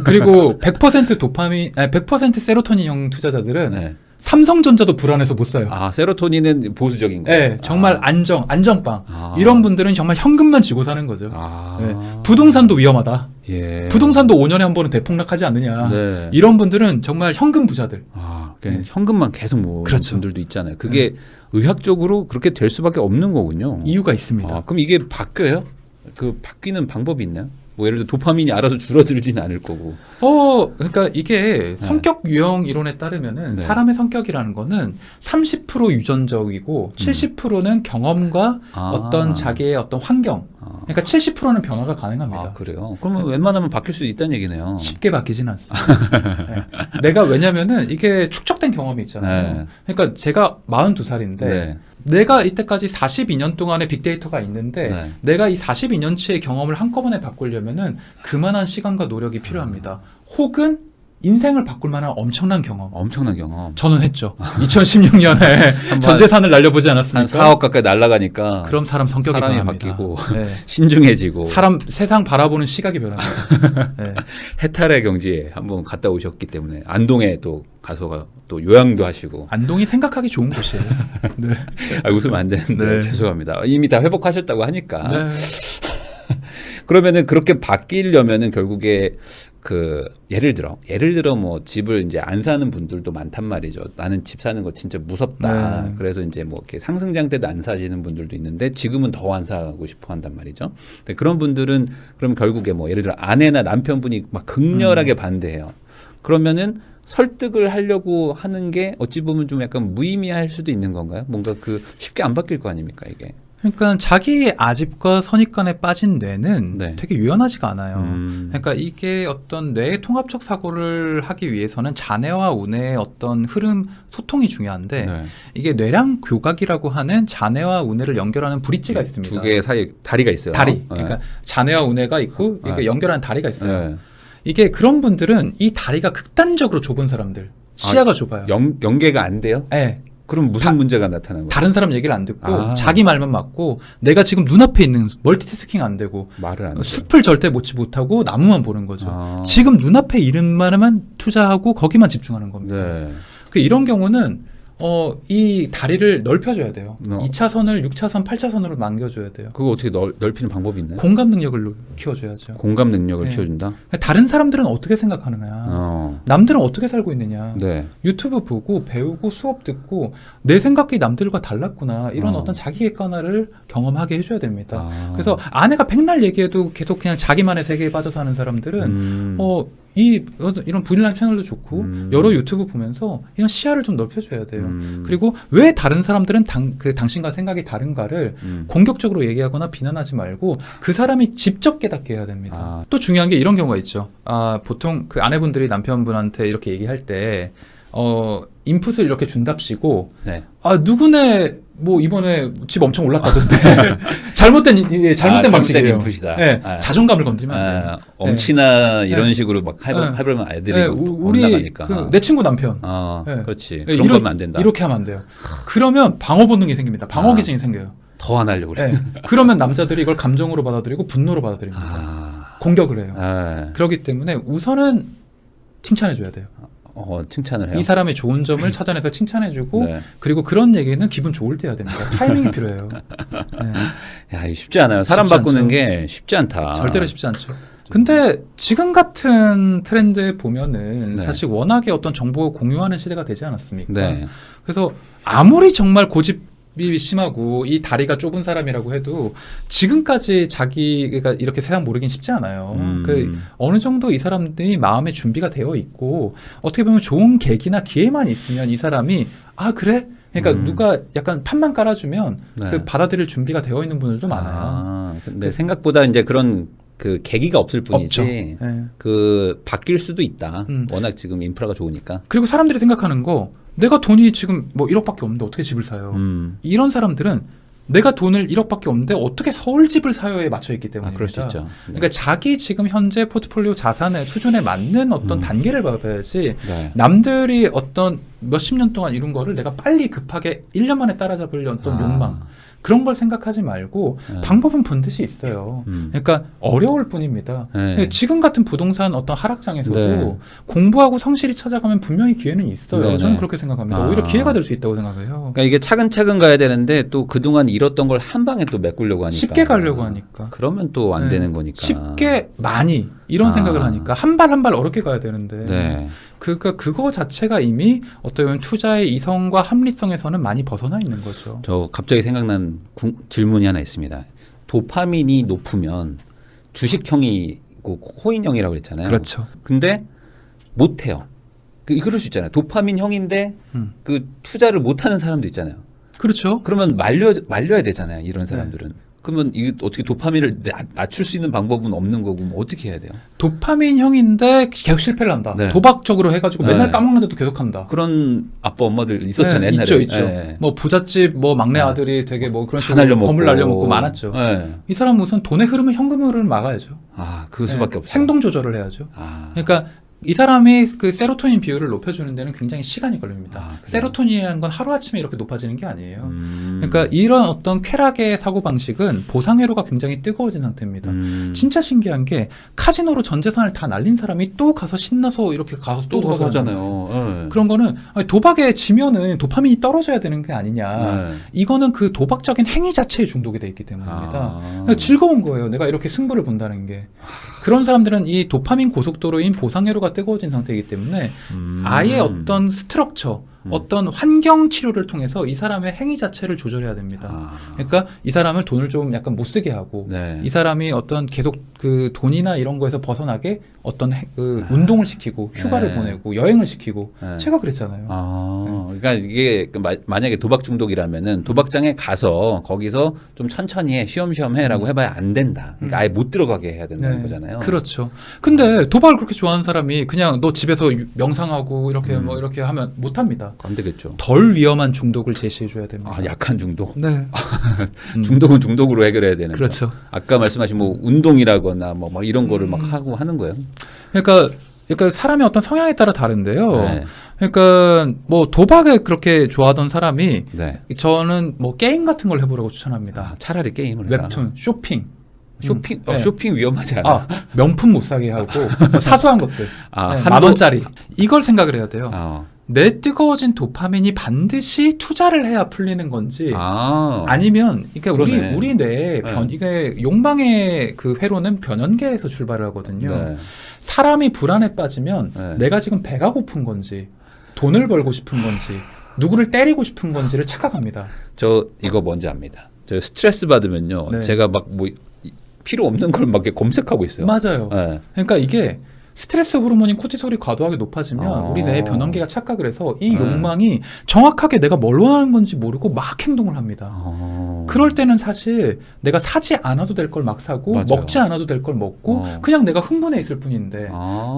그리고 100% 세로토닌형 투자자들은 삼성전자도 불안해서 못 사요. 아, 세로토닌은 보수적인 거예요? 네, 정말 안정빵. 이런 분들은 정말 현금만 쥐고 사는 거죠. 부동산도 위험하다. 부동산도 5년에 한 번은 대폭락하지 않느냐. 이런 분들은 정말 현금 부자들. 그냥 현금만 계속 모으는 분들도 있잖아요. 그게 의학적으로 그렇게 될 수밖에 없는 거군요. 이유가 있습니다. 그럼 이게 바뀌어요? 그 바뀌는 방법이 있나요? 뭐 예를 들어 도파민이 알아서 줄어들지는 않을 거고. 그러니까 이게 성격 유형 이론에 따르면은 사람의 성격이라는 거는 30% 유전적이고 70%는 경험과 어떤 자기의 어떤 환경. 그러니까 70%는 변화가 가능합니다. 아, 그래요? 그러면 웬만하면 바뀔 수 있다는 얘기네요. 쉽게 바뀌지는 않습니다. 내가 왜냐면은 이게 축적된 경험이 있잖아요. 그러니까 제가 42살인데 내가 이때까지 42년 동안의 빅데이터가 있는데 내가 이 42년치의 경험을 한꺼번에 바꾸려면은 그만한 시간과 노력이 필요합니다. 혹은 인생을 바꿀 만한 엄청난 경험. 저는 했죠. 2016년에 전 재산을 날려보지 않았습니까? 한 4억 가까이 날아가니까. 그럼 사람이 변합니다. 바뀌고 신중해지고 세상 바라보는 시각이 변합니다. 해탈의 경지에 한번 갔다 오셨기 때문에 안동에 또 가서 또 요양도 하시고. 안동이 생각하기 좋은 곳이에요. 웃으면 안 되는데 죄송합니다. 이미 다 회복하셨다고 하니까. 그러면은 그렇게 바뀌려면은 결국에 그 예를 들어 뭐 집을 이제 안 사는 분들도 많단 말이죠. 나는 집 사는 거 진짜 무섭다. 그래서 이제 뭐 이렇게 상승장 때도 안 사시는 분들도 있는데 지금은 더 안 사고 싶어 한단 말이죠. 근데 그런 분들은 그럼 결국에 뭐 예를 들어 아내나 남편분이 막 극렬하게 반대해요. 그러면은 설득을 하려고 하는 게 어찌 보면 좀 약간 무의미할 수도 있는 건가요? 뭔가 그 쉽게 안 바뀔 거 아닙니까 이게? 그러니까 자기의 아집과 선입관에 빠진 뇌는 네. 되게 유연하지가 않아요. 그러니까 이게 어떤 뇌의 통합적 사고를 하기 위해서는 자뇌와 우뇌의 어떤 흐름, 소통이 중요한데 네. 이게 뇌랑 교각이라고 하는 자뇌와 우뇌를 연결하는 브릿지가 있습니다. 두 개의 사이에 다리가 있어요. 다리. 네. 그러니까 자뇌와 우뇌가 있고 이게 네. 연결하는 다리가 있어요. 네. 이게 그런 분들은 이 다리가 극단적으로 좁은 사람들, 시야가 좁아요. 연계가 안 돼요? 네. 그럼 무슨 문제가 나타나는 거예요? 다른 사람 얘기를 안 듣고 아. 자기 말만 맞고 내가 지금 눈앞에 있는 멀티태스킹 안 되고 말을 안 해요. 숲을 절대 보지 못하고 나무만 보는 거죠. 아. 지금 눈앞에 이름만만 투자하고 거기만 집중하는 겁니다. 네. 그 이런 경우는 이 다리를 넓혀줘야 돼요. 2차선을 6차선, 8차선으로 남겨줘야 돼요. 그거 어떻게 넓히는 방법이 있나요? 공감 능력을 키워줘야죠. 공감 능력을 네. 키워준다? 다른 사람들은 어떻게 생각하느냐, 남들은 어떻게 살고 있느냐, 네. 유튜브 보고 배우고 수업 듣고 내 생각이 남들과 달랐구나 이런 어떤 자기 객관화를 경험하게 해줘야 됩니다. 그래서 아내가 백날 얘기해도 계속 그냥 자기만의 세계에 빠져 사는 사람들은 이런 분리랑 채널도 좋고 여러 유튜브 보면서 이런 시야를 좀 넓혀줘야 돼요. 그리고 왜 다른 사람들은 당신과 생각이 다른가를 공격적으로 얘기하거나 비난하지 말고 그 사람이 직접 깨닫게 해야 됩니다. 또 중요한 게 이런 경우가 있죠. 보통 그 아내분들이 남편분한테 이렇게 얘기할 때 인풋을 이렇게 준답시고 네. 누구네 뭐 이번에 집 엄청 올랐다던데 잘못된 방식이에요. 인풋이다. 네, 자존감을 건드리면 안 돼요. 엄친아 이런 식으로 막 해보면 애들이 우리 올라가니까. 내 친구 남편. 그렇지. 그런 거면 안 된다. 이렇게 하면 안 돼요. 그러면 방어 본능이 생깁니다. 방어 기증이 생겨요. 더 안 하려고 그래. 그러면 남자들이 이걸 감정으로 받아들이고 분노로 받아들입니다. 공격을 해요. 그렇기 때문에 우선은 칭찬해줘야 돼요. 칭찬을 해요. 이 사람의 좋은 점을 찾아내서 칭찬해주고 네. 그리고 그런 얘기는 기분 좋을 때 해야 됩니다. 타이밍이 필요해요. 네. 야, 이거 쉽지 않아요. 사람 쉽지 바꾸는 않죠. 게 쉽지 않다. 절대로 쉽지 않죠. 근데 지금 같은 트렌드에 보면은 네. 사실 워낙에 어떤 정보 공유하는 시대가 되지 않았습니까? 네. 그래서 아무리 정말 고집이 심하고 이 다리가 좁은 사람이라고 해도 지금까지 자기가 이렇게 세상 모르긴 쉽지 않아요. 어느 정도 이 사람들이 마음의 준비가 되어 있고 어떻게 보면 좋은 계기나 기회만 있으면 이 사람이 그래? 그러니까 누가 약간 판만 깔아주면 네. 그 받아들일 준비가 되어 있는 분들도 많아요. 근데 생각보다 이제 그런 그 계기가 없을 뿐이지. 없죠. 네. 그 바뀔 수도 있다. 워낙 지금 인프라가 좋으니까. 그리고 사람들이 생각하는 거 내가 돈이 지금 뭐 1억밖에 없는데 어떻게 집을 사요? 이런 사람들은 내가 돈을 1억밖에 없는데 어떻게 서울 집을 사요에 맞춰 있기 때문입니다. 그럴 수 있죠. 네. 그러니까 자기 지금 현재 포트폴리오 자산의 수준에 맞는 어떤 단계를 봐야지 네. 남들이 어떤 몇십 년 동안 이룬 거를 내가 빨리 급하게 1년 만에 따라잡으려 어떤 욕망 그런 걸 생각하지 말고 방법은 번듯이 있어요. 그러니까 어려울 뿐입니다. 네. 지금 같은 부동산 어떤 하락장에서도 네. 공부하고 성실히 찾아가면 분명히 기회는 있어요. 네, 저는 네. 그렇게 생각합니다. 오히려 기회가 될 수 있다고 생각해요. 그러니까 이게 차근차근 가야 되는데 또 그동안 잃었던 걸 한 방에 또 메꾸려고 하니까. 쉽게 가려고 하니까. 그러면 또 안 네. 되는 거니까. 쉽게 많이 이런 생각을 하니까 한 발 한 발 어렵게 가야 되는데 네. 그러니까 그거 자체가 이미 어떻게 보면 투자의 이성과 합리성에서는 많이 벗어나 있는 거죠. 저 갑자기 생각난 질문이 하나 있습니다. 도파민이 높으면 주식형이고 코인형이라고 그랬잖아요. 그렇죠. 근데 못해요. 그럴 수 있잖아요. 도파민형인데 그 투자를 못하는 사람도 있잖아요. 그렇죠. 그러면 말려야 되잖아요. 이런 사람들은. 그러면 이게 어떻게 도파민을 낮출 수 있는 방법은 없는 거고 뭐 어떻게 해야 돼요? 도파민형인데 계속 실패를 한다. 네. 도박적으로 해가지고 맨날 네. 까먹는데도 계속 한다. 그런 아빠 엄마들 있었잖아요. 옛날에. 있죠. 네. 뭐 부잣집 뭐 막내 아들이 되게 뭐 그런 다 식으로 날려먹고. 건물 날려먹고 많았죠. 네. 이 사람은 우선 돈의 흐름을 현금의 흐름을 막아야죠. 그 수밖에 없어요. 행동 조절을 해야죠. 그러니까 이 사람이 그 세로토닌 비율을 높여주는 데는 굉장히 시간이 걸립니다. 세로토닌이라는 건 하루아침에 이렇게 높아지는 게 아니에요. 그러니까 이런 어떤 쾌락의 사고방식은 보상회로가 굉장히 뜨거워진 상태입니다. 진짜 신기한 게 카지노로 전 재산을 다 날린 사람이 또 가서 신나서 이렇게 가서 또 가서 도박을 하잖아요. 네. 그런 거는 도박에 지면은 도파민이 떨어져야 되는 게 아니냐. 네. 이거는 그 도박적인 행위 자체에 중독이 돼 있기 때문입니다. 그러니까 즐거운 거예요. 내가 이렇게 승부를 본다는 게. 그런 사람들은 이 도파민 고속도로인 보상회로가 뜨거워진 상태이기 때문에 아예 어떤 스트럭처, 어떤 환경 치료를 통해서 이 사람의 행위 자체를 조절해야 됩니다. 그러니까 이 사람을 돈을 좀 약간 못 쓰게 하고 네. 이 사람이 어떤 계속 그 돈이나 이런 거에서 벗어나게 어떤 운동을 시키고 휴가를 네. 보내고 여행을 시키고 네. 제가 그랬잖아요. 그러니까 이게 만약에 도박 중독이라면은 도박장에 가서 거기서 좀 천천히 해, 쉬엄쉬엄 해라고 해봐야 안 된다. 그러니까 아예 못 들어가게 해야 된다는 거잖아요. 그렇죠. 근데 도박을 그렇게 좋아하는 사람이 그냥 너 집에서 명상하고 이렇게 뭐 이렇게 하면 못 합니다. 안 되겠죠. 덜 위험한 중독을 제시해 줘야 됩니다. 약한 중독. 네. 중독은 중독으로 해결해야 되는. 그렇죠. 아까 말씀하신 뭐 운동이라거나 뭐 이런 거를 막 하고 하는 거예요. 그러니까 사람의 어떤 성향에 따라 다른데요. 네. 그러니까 뭐 도박을 그렇게 좋아하던 사람이 네. 저는 뭐 게임 같은 걸 해보라고 추천합니다. 차라리 게임을 해라. 웹툰, 쇼핑. 네. 쇼핑 위험하지 않아? 명품 못 사게 하고 뭐 사소한 것들. 네, 한도- 10,000원짜리. 이걸 생각을 해야 돼요. 어. 내 뜨거워진 도파민이 반드시 투자를 해야 풀리는 건지 아니면 그러니까 그러네. 우리 뇌에 네. 이게 욕망의 그 회로는 변연계에서 출발을 하거든요. 네. 사람이 불안에 빠지면 네. 내가 지금 배가 고픈 건지 돈을 벌고 싶은 건지 누구를 때리고 싶은 건지를 착각합니다. 저 이거 뭔지 압니다. 저 스트레스 받으면요. 네. 제가 막 뭐 필요 없는 걸 막 검색하고 있어요. 맞아요. 네. 그러니까 이게 스트레스 호르몬인 코티솔이 과도하게 높아지면 우리 뇌의 변연계가 착각을 해서 이 욕망이 정확하게 내가 뭘 원하는 건지 모르고 막 행동을 합니다. 그럴 때는 사실 내가 사지 않아도 될 걸 막 사고 맞아요. 먹지 않아도 될 걸 먹고 그냥 내가 흥분해 있을 뿐인데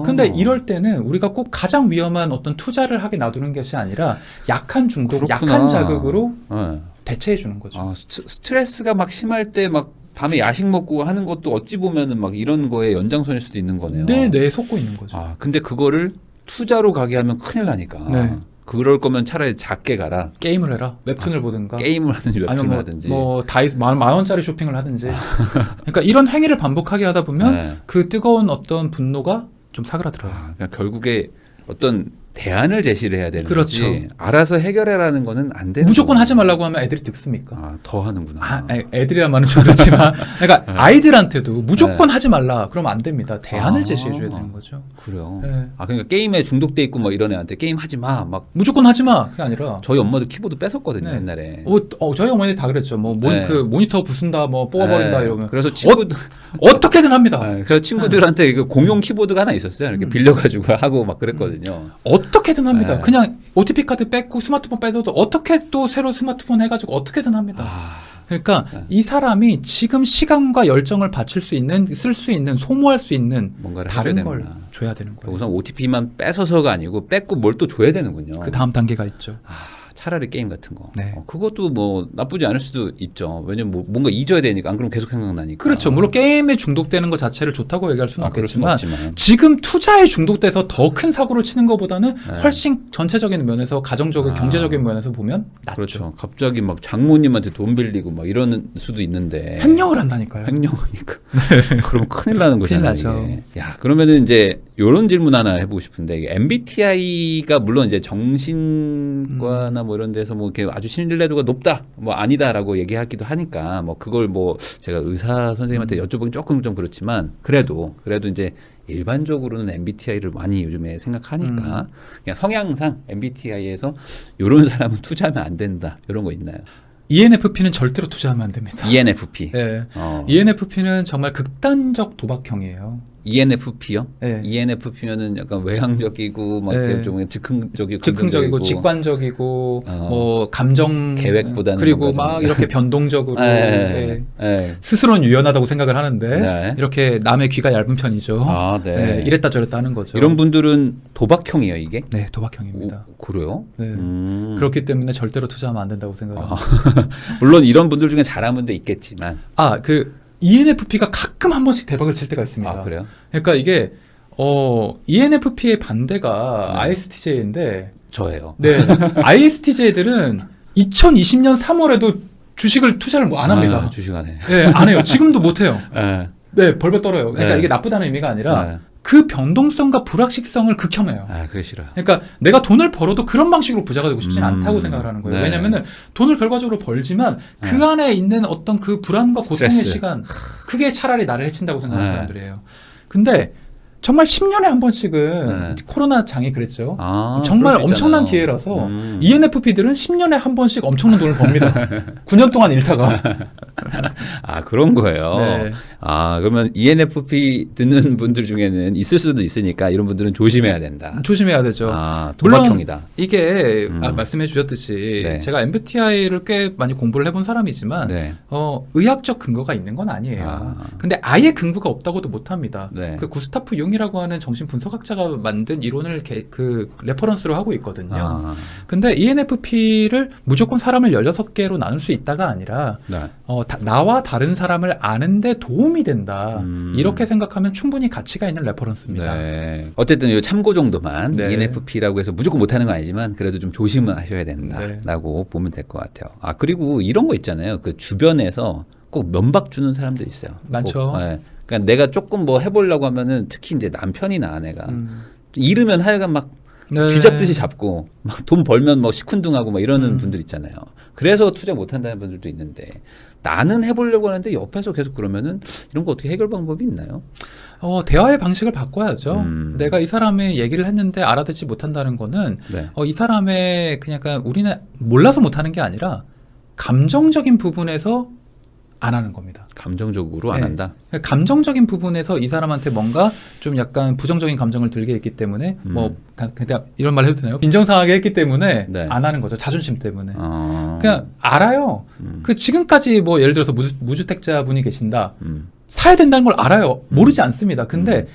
근데 이럴 때는 우리가 꼭 가장 위험한 어떤 투자를 하게 놔두는 것이 아니라 약한 중독, 그렇구나. 약한 자극으로 네. 대체해 주는 거죠. 스트레스가 막 심할 때 막 밤에 야식 먹고 하는 것도 어찌 보면은 막 이런 거에 연장선일 수도 있는 거네요. 내 뇌에 속고 있는 거죠. 근데 그거를 투자로 가게 하면 큰일 나니까. 네. 그럴 거면 차라리 작게 가라. 게임을 해라. 웹툰을 보든가. 게임을 하든지 웹툰을 아니면 하든지. 만 원짜리 쇼핑을 하든지. 그러니까 이런 행위를 반복하게 하다 보면 네. 그 뜨거운 어떤 분노가 좀 사그라들어요. 그러니까 결국에 어떤 대안을 제시를 해야 되는 그렇죠. 거지. 알아서 해결해라는 거는 안 되는 무조건 거구나. 하지 말라고 하면 애들이 듣습니까? 더 하는구나. 애들이란 말은 좀 그렇지만 그러니까 아이들한테도 무조건 하지 말라 그러면 안 됩니다. 대안을 제시해 줘야 되는 거죠. 그래요. 네. 그러니까 게임에 중독돼 있고 막 이런 애한테 게임 하지 마. 막 무조건 하지 마. 그게 아니라 저희 엄마도 키보드 뺏었거든요, 네. 옛날에. 저희 어머니 다 그랬죠. 네. 그 모니터 부순다, 뭐 뽑아버린다 네. 이러면 그래서 친구들 어떻게든 합니다. 그래서 친구들한테 그 공용 키보드가 하나 있었어요. 이렇게 빌려가지고 하고 막 그랬거든요. 어떻게든 합니다. 네. 그냥 OTP 카드 뺏고 스마트폰 빼도 어떻게 또 새로 스마트폰 해가지고 어떻게든 합니다. 그러니까 네. 이 사람이 지금 시간과 열정을 바칠 수 있는, 쓸 수 있는, 소모할 수 있는 뭔가를 다른 해줘야 걸 되는구나. 줘야 되는 거예요. 우선 OTP만 뺏어서가 아니고 뺏고 뭘 또 줘야 되는군요. 그 다음 단계가 있죠. 차라리 게임 같은 거. 네. 그것도 뭐 나쁘지 않을 수도 있죠. 왜냐면 뭐 뭔가 잊어야 되니까 안 그러면 계속 생각나니까. 그렇죠. 물론 게임에 중독되는 것 자체를 좋다고 얘기할 수는 그럴 수는 없겠지만 없지만. 지금 투자에 중독돼서 더 큰 사고를 치는 것보다는 네. 훨씬 전체적인 면에서 가정적인 경제적인 면에서 보면 낫죠. 그렇죠. 갑자기 막 장모님한테 돈 빌리고 막 이러는 수도 있는데. 횡령을 한다니까요. 횡령하니까. 그럼 큰일 나는 큰일 거잖아요. 나죠. 이게. 야, 그러면은 이제 요런 질문 하나 해보고 싶은데 이게 MBTI가 물론 이제 정신과나 뭐 이런 데서 뭐 이렇게 아주 신뢰도가 높다, 뭐 아니다라고 얘기하기도 하니까 뭐 그걸 뭐 제가 의사 선생님한테 여쭤보긴 조금 좀 그렇지만 그래도 이제 일반적으로는 MBTI를 많이 요즘에 생각하니까 그냥 성향상 MBTI에서 요런 사람은 투자하면 안 된다 이런 거 있나요? ENFP는 절대로 투자하면 안 됩니다. ENFP. 네. ENFP는 정말 극단적 도박형이에요. ENFP요? 네. ENFP면은 약간 외향적이고 막 네. 좀 즉흥적이고 즉흥적이고 직관적이고 뭐 감정 계획보다는 그리고 뭔가 막 좀- 이렇게 변동적으로 네. 예. 네. 스스로는 유연하다고 생각을 하는데 네. 이렇게 남의 귀가 얇은 편이죠. 네. 예, 이랬다 저랬다 하는 거죠. 이런 분들은 도박형이에요, 이게? 네, 도박형입니다. 그래요? 네. 그렇기 때문에 절대로 투자하면 안 된다고 생각합니다. 물론 이런 분들 중에 잘하는 분도 있겠지만. 그 ENFP가 가끔 한 번씩 대박을 칠 때가 있습니다. 그래요? 그러니까 이게 ENFP의 반대가 네. ISTJ인데 저예요. 네. ISTJ들은 2020년 3월에도 주식을 투자를 안 합니다. 주식 안 해. 네, 안 해요. 지금도 못 해요. 네. 네, 벌벌 떨어요. 그러니까 네. 이게 나쁘다는 의미가 아니라 네. 그 변동성과 불확실성을 극혐해요. 그게 싫어요. 그러니까 내가 돈을 벌어도 그런 방식으로 부자가 되고 싶진 않다고 생각을 하는 거예요. 네. 왜냐면은 돈을 결과적으로 벌지만 그 안에 있는 어떤 그 불안과 고통의 스트레스. 시간, 그게 차라리 나를 해친다고 생각하는 네. 사람들이에요. 근데 정말 10년에 한 번씩은 네. 코로나 장이 그랬죠. 아, 정말 그럴 수 엄청난 있잖아요. 기회라서 ENFP들은 10년에 한 번씩 엄청난 돈을 법니다. 9년 동안 잃다가. 아, 그런 거예요. 네. 아, 그러면 ENFP 듣는 분들 중에는 있을 수도 있으니까 이런 분들은 조심해야 된다. 조심해야 되죠. 아, 물론 도박형이다. 이게 말씀해 주셨듯이 네. 제가 MBTI를 꽤 많이 공부를 해본 사람이지만 네. 의학적 근거가 있는 건 아니에요. 아. 근데 아예 근거가 없다고도 못합니다. 네. 그 구스타프 융이라고 하는 정신 분석학자가 만든 이론을 그 레퍼런스로 하고 있거든요. 아, 근데 ENFP를 무조건 사람을 16개로 나눌 수 있다가 아니라 네. 나와 다른 사람을 아는데 도움이 된다. 음. 이렇게 생각하면 충분히 가치가 있는 레퍼런스입니다. 네. 어쨌든 이 참고 정도만 네. ENFP라고 해서 무조건 못하는 건 아니지만 그래도 좀 조심은 하셔야 된다라고 보면 될 것 같아요. 아, 그리고 이런 거 있잖아요. 그 주변에서 꼭 면박 주는 사람들 있어요. 많죠. 꼭, 네. 그러니까 내가 조금 뭐 해보려고 하면은 특히 이제 남편이나 아내가 음. 잃으면 하여간 막 네. 쥐잡듯이 잡고 막 돈 벌면 뭐 시큰둥하고 막 이러는 분들 있잖아요. 그래서 투자 못한다는 분들도 있는데 나는 해보려고 하는데 옆에서 계속 그러면은 이런 거 어떻게 해결 방법이 있나요? 대화의 방식을 바꿔야죠. 음. 내가 이 사람의 얘기를 했는데 알아듣지 못한다는 거는 네. 이 사람의 그냥 약간 우리는 몰라서 못하는 게 아니라 감정적인 부분에서 안 하는 겁니다. 감정적으로 안 네. 한다. 감정적인 부분에서 이 사람한테 뭔가 좀 약간 부정적인 감정을 들게 했기 때문에 뭐 그냥 이런 말 해도 되나요? 빈정상하게 했기 때문에 네. 안 하는 거죠. 자존심 때문에. 어... 그냥 알아요. 그 지금까지 뭐 예를 들어서 무주택자 분이 계신다. 음. 사야 된다는 걸 알아요. 모르지 않습니다. 근데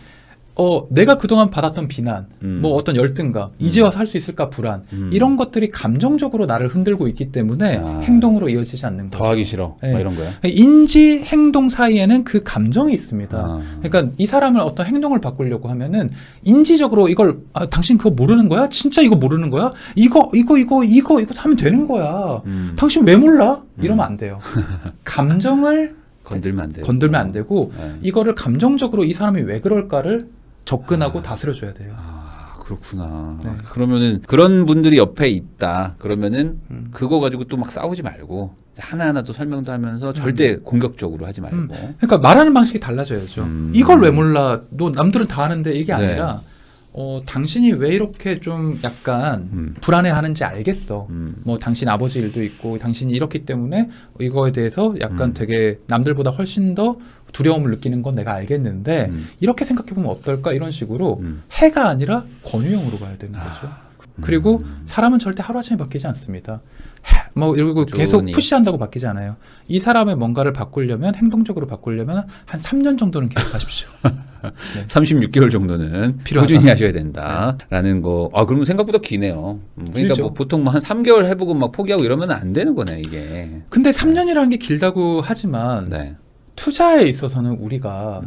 내가 그동안 받았던 비난, 뭐 어떤 열등감, 이제 와서 할 수 있을까 불안, 이런 것들이 감정적으로 나를 흔들고 있기 때문에 아. 행동으로 이어지지 않는 거죠. 더 하기 싫어. 네. 뭐 이런 거야. 인지, 행동 사이에는 그 감정이 있습니다. 아. 그러니까 이 사람을 어떤 행동을 바꾸려고 하면은 인지적으로 이걸 당신 그거 모르는 거야? 진짜 이거 모르는 거야? 이거 하면 되는 거야. 당신 왜 몰라? 이러면 안 돼요. 감정을 건들면 안 돼요. 건들면 안 되고 네. 이거를 감정적으로 이 사람이 왜 그럴까를 접근하고 다스려줘야 돼요. 아, 그렇구나. 네. 그러면은 그런 분들이 옆에 있다. 그러면은 그거 가지고 또 막 싸우지 말고 하나하나 또 설명도 하면서 절대 공격적으로 하지 말고. 그러니까 말하는 방식이 달라져야죠. 이걸 왜 몰라? 너 남들은 다 아는데 이게 네. 아니라 당신이 왜 이렇게 좀 약간 불안해하는지 알겠어. 뭐 당신 아버지 일도 있고 당신이 이렇기 때문에 이거에 대해서 약간 되게 남들보다 훨씬 더 두려움을 느끼는 건 내가 알겠는데 이렇게 생각해보면 어떨까 이런 식으로 해가 아니라 권유형으로 가야 되는 거죠. 그리고 사람은 절대 하루아침에 바뀌지 않습니다. 그리고 계속 좋으니. 푸시한다고 바뀌지 않아요. 이 사람의 뭔가를 바꾸려면 행동적으로 바꾸려면 한 3년 정도는 계속하십시오. 네. 36개월 정도는 필요하다. 꾸준히 하셔야 된다라는 거. 아, 그러면 생각보다 기네요. 그러니까 길죠. 뭐 보통 뭐 한 3개월 해보고 막 포기하고 이러면 안 되는 거네, 이게. 근데 3년이라는 게 길다고 하지만 네. 투자에 있어서는 우리가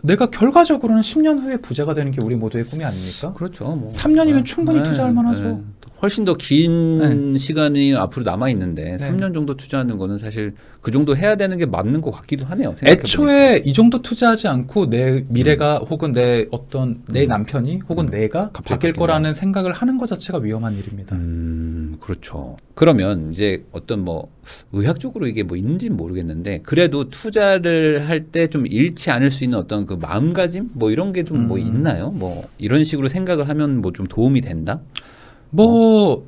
내가 결과적으로는 10년 후에 부자가 되는 게 우리 모두의 꿈이 아닙니까? 그렇죠. 뭐. 3년이면 충분히 투자할 만하죠. 훨씬 더 긴 시간이 앞으로 남아 있는데 3년 정도 투자하는 거는 사실 그 정도 해야 되는 게 맞는 것 같기도 하네요. 생각해보니까. 애초에 이 정도 투자하지 않고 내 미래가 혹은 내 남편이 혹은 내가 바뀔 거라는 생각을 하는 것 자체가 위험한 일입니다. 그렇죠. 그러면 이제 어떤 뭐 의학적으로 이게 뭐 있는지는 모르겠는데 그래도 투자를 할 때 좀 잃지 않을 수 있는 어떤 그 마음가짐 뭐 이런 게 좀 뭐 있나요? 뭐 이런 식으로 생각을 하면 뭐 좀 도움이 된다?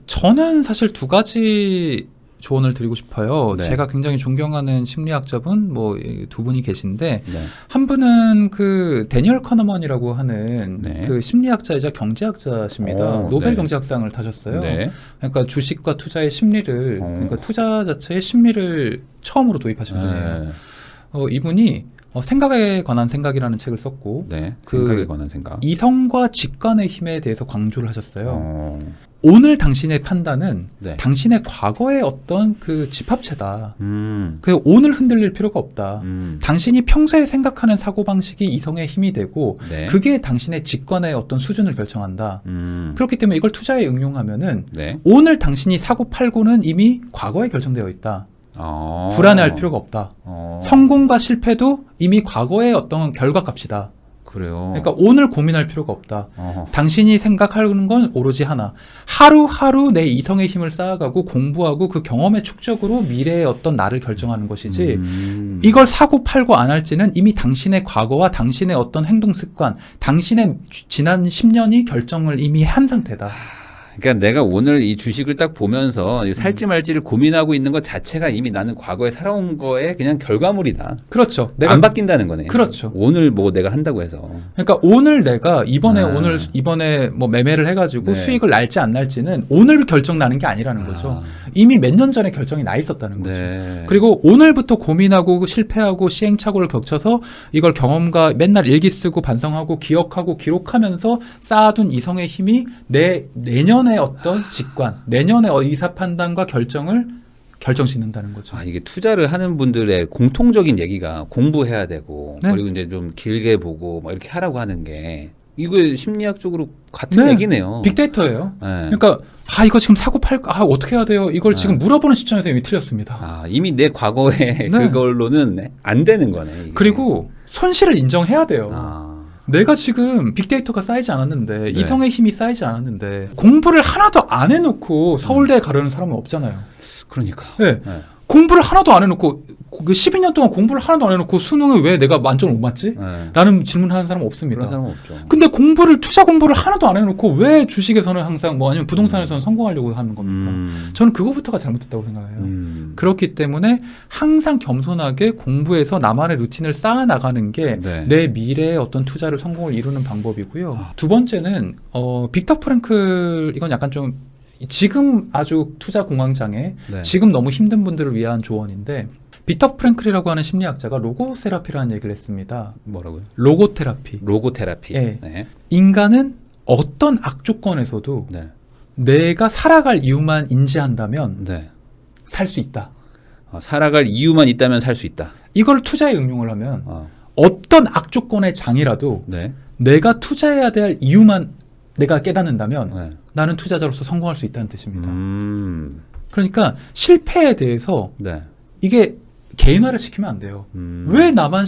저는 사실 두 가지 조언을 드리고 싶어요. 네. 제가 굉장히 존경하는 심리학자분 두 분이 계신데 네. 한 분은 그 데니얼 커너먼이라고 하는 네. 그 심리학자이자 경제학자십니다. 노벨 네. 경제학상을 타셨어요. 네. 그러니까 주식과 투자의 심리를 그러니까 투자 자체의 심리를 처음으로 도입하신 분이에요. 이분이 생각에 관한 생각이라는 책을 썼고 네. 그 생각에 관한 생각. 이성과 직관의 힘에 대해서 강조를 하셨어요. 오늘 당신의 판단은 네. 당신의 과거의 어떤 그 집합체다. 음. 그 오늘 흔들릴 필요가 없다. 음. 당신이 평소에 생각하는 사고방식이 이성의 힘이 되고 네. 그게 당신의 직관의 어떤 수준을 결정한다. 그렇기 때문에 이걸 투자에 응용하면은 네. 오늘 당신이 사고 팔고는 이미 과거에 결정되어 있다. 불안해할 필요가 없다. 성공과 실패도 이미 과거의 어떤 결과값이다. 그래요. 그러니까 오늘 고민할 필요가 없다. 어허. 당신이 생각하는 건 오로지 하나. 하루하루 내 이성의 힘을 쌓아가고 공부하고 그 경험의 축적으로 미래의 어떤 나를 결정하는 것이지 이걸 사고 팔고 안 할지는 이미 당신의 과거와 당신의 어떤 행동 습관, 당신의 지난 10년이 결정을 이미 한 상태다. 그러니까 내가 오늘 이 주식을 딱 보면서 살지 말지를 고민하고 있는 것 자체가 이미 나는 과거에 살아온 거의 그냥 결과물이다. 그렇죠. 안 바뀐다는 거네. 그렇죠. 오늘 뭐 내가 한다고 해서. 그러니까 오늘 내가 이번에 뭐 매매를 해가지고 네. 수익을 날지 안 날지는 오늘 결정 나는 게 아니라는 거죠. 이미 몇 년 전에 결정이 나 있었다는 거죠. 네. 그리고 오늘부터 고민하고 실패하고 시행착오를 겹쳐서 이걸 경험과 맨날 일기 쓰고 반성하고 기억하고 기록하면서 쌓아둔 이성의 힘이 내 내년의 어떤 직관, 내년의 의사 판단과 결정을 결정짓는다는 거죠. 이게 투자를 하는 분들의 공통적인 얘기가 공부해야 되고 네. 그리고 이제 좀 길게 보고 막 이렇게 하라고 하는 게 이거 심리학적으로 같은 네. 얘기네요. 빅데이터예요. 네. 그러니까 이거 지금 사고 팔까? 어떻게 해야 돼요? 이걸 지금 물어보는 시점에서 이미 틀렸습니다. 이미 내 과거에 그걸로는 안 되는 거네. 이게. 그리고 손실을 인정해야 돼요. 내가 지금 빅데이터가 쌓이지 않았는데 이성의 힘이 쌓이지 않았는데 공부를 하나도 안 해놓고 서울대에 가려는 사람은 없잖아요. 그러니까. 네. 공부를 하나도 안 해놓고 그 12년 동안 공부를 하나도 안 해놓고 수능을 왜 내가 만점을 못 맞지? 라는 질문하는 사람은 없습니다. 그런 사람은 없죠. 근데 투자 공부를 하나도 안 해놓고 왜 주식에서는 항상 아니면 부동산에서는 성공하려고 하는 겁니까? 저는 그거부터가 잘못됐다고 생각해요. 그렇기 때문에 항상 겸손하게 공부해서 나만의 루틴을 쌓아 나가는 게 내 미래의 어떤 투자를 성공을 이루는 방법이고요. 두 번째는 빅터 프랭클 이건 약간 좀 지금 아주 투자 공황장애, 지금 너무 힘든 분들을 위한 조언인데 빅터 프랭클이라고 하는 심리학자가 로고세라피라는 얘기를 했습니다. 뭐라고요? 로고테라피. 로고테라피. 예. 네. 인간은 어떤 악조건에서도 내가 살아갈 이유만 인지한다면 살 수 있다. 살아갈 이유만 있다면 살 수 있다. 이걸 투자에 응용을 하면 어떤 악조건의 장이라도 내가 투자해야 될 이유만 내가 깨닫는다면 나는 투자자로서 성공할 수 있다는 뜻입니다. 그러니까 실패에 대해서 이게 개인화를 시키면 안 돼요. 왜 나만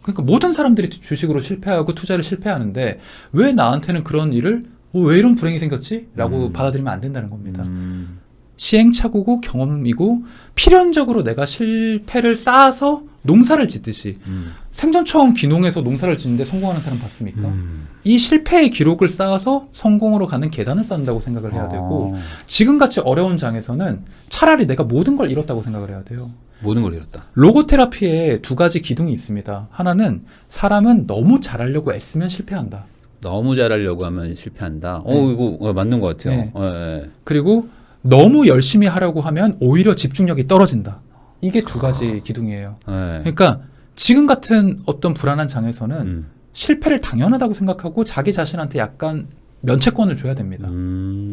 그러니까 모든 사람들이 주식으로 실패하고 투자를 실패하는데 왜 나한테는 그런 일을 왜 이런 불행이 생겼지? 라고 받아들이면 안 된다는 겁니다. 시행착오고 경험이고 필연적으로 내가 실패를 쌓아서 농사를 짓듯이 생전 처음 귀농해서 농사를 짓는데 성공하는 사람 봤습니까? 이 실패의 기록을 쌓아서 성공으로 가는 계단을 쌓는다고 생각을 해야 되고 지금같이 어려운 장에서는 차라리 내가 모든 걸 잃었다고 생각을 해야 돼요. 모든 걸 잃었다. 로고테라피에 두 가지 기둥이 있습니다. 하나는 사람은 너무 잘하려고 애쓰면 실패한다. 너무 잘하려고 하면 실패한다. 이거 맞는 것 같아요. 그리고 너무 열심히 하려고 하면 오히려 집중력이 떨어진다. 이게 두 가지 기둥이에요. 그러니까 지금 같은 어떤 불안한 장에서는 실패를 당연하다고 생각하고 자기 자신한테 약간 면책권을 줘야 됩니다.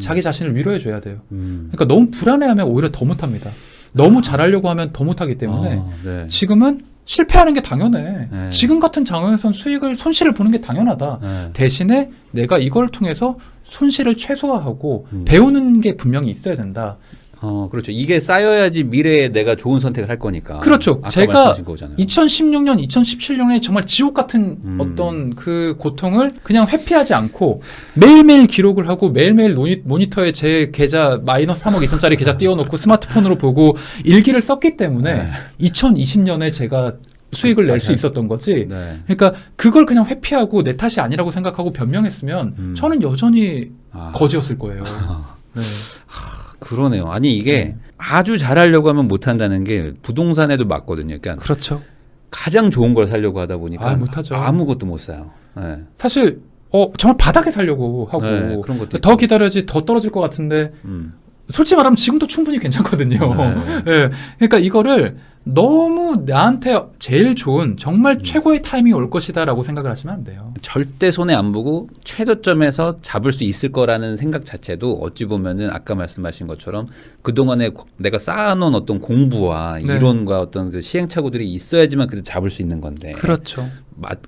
자기 자신을 위로해 줘야 돼요. 그러니까 너무 불안해하면 오히려 더 못합니다. 너무 잘하려고 하면 더 못하기 때문에 지금은 실패하는 게 당연해. 지금 같은 장에선 손실을 보는 게 당연하다. 대신에 내가 이걸 통해서 손실을 최소화하고 배우는 게 분명히 있어야 된다. 그렇죠. 이게 쌓여야지 미래에 내가 좋은 선택을 할 거니까. 그렇죠. 제가 2016년, 2017년에 정말 지옥 같은 어떤 그 고통을 그냥 회피하지 않고 매일매일 기록을 하고 매일매일 모니터에 제 계좌 마이너스 3억 2천짜리 계좌 띄워놓고 스마트폰으로 보고 일기를 썼기 때문에 2020년에 제가 수익을 낼 수 있었던 거지. 그러니까 그걸 그냥 회피하고 내 탓이 아니라고 생각하고 변명했으면 저는 여전히 거지였을 거예요. 그러네요. 아니 이게 아주 잘하려고 하면 못한다는 게 부동산에도 맞거든요. 그러니까 그렇죠. 가장 좋은 걸 사려고 하다 보니까 못하죠. 아무것도 못 사요. 사실 정말 바닥에 살려고 하고 그런 것도 더 기다려야지 더 떨어질 것 같은데 솔직히 말하면 지금도 충분히 괜찮거든요. 그러니까 이거를 너무 나한테 제일 좋은 정말 최고의 타이밍이 올 것이다라고 생각을 하시면 안 돼요. 절대 손해 안 보고 최저점에서 잡을 수 있을 거라는 생각 자체도 어찌 보면은 아까 말씀하신 것처럼 그동안에 내가 쌓아놓은 어떤 공부와 이론과 어떤 그 시행착오들이 있어야지만 그래도 잡을 수 있는 건데. 그렇죠.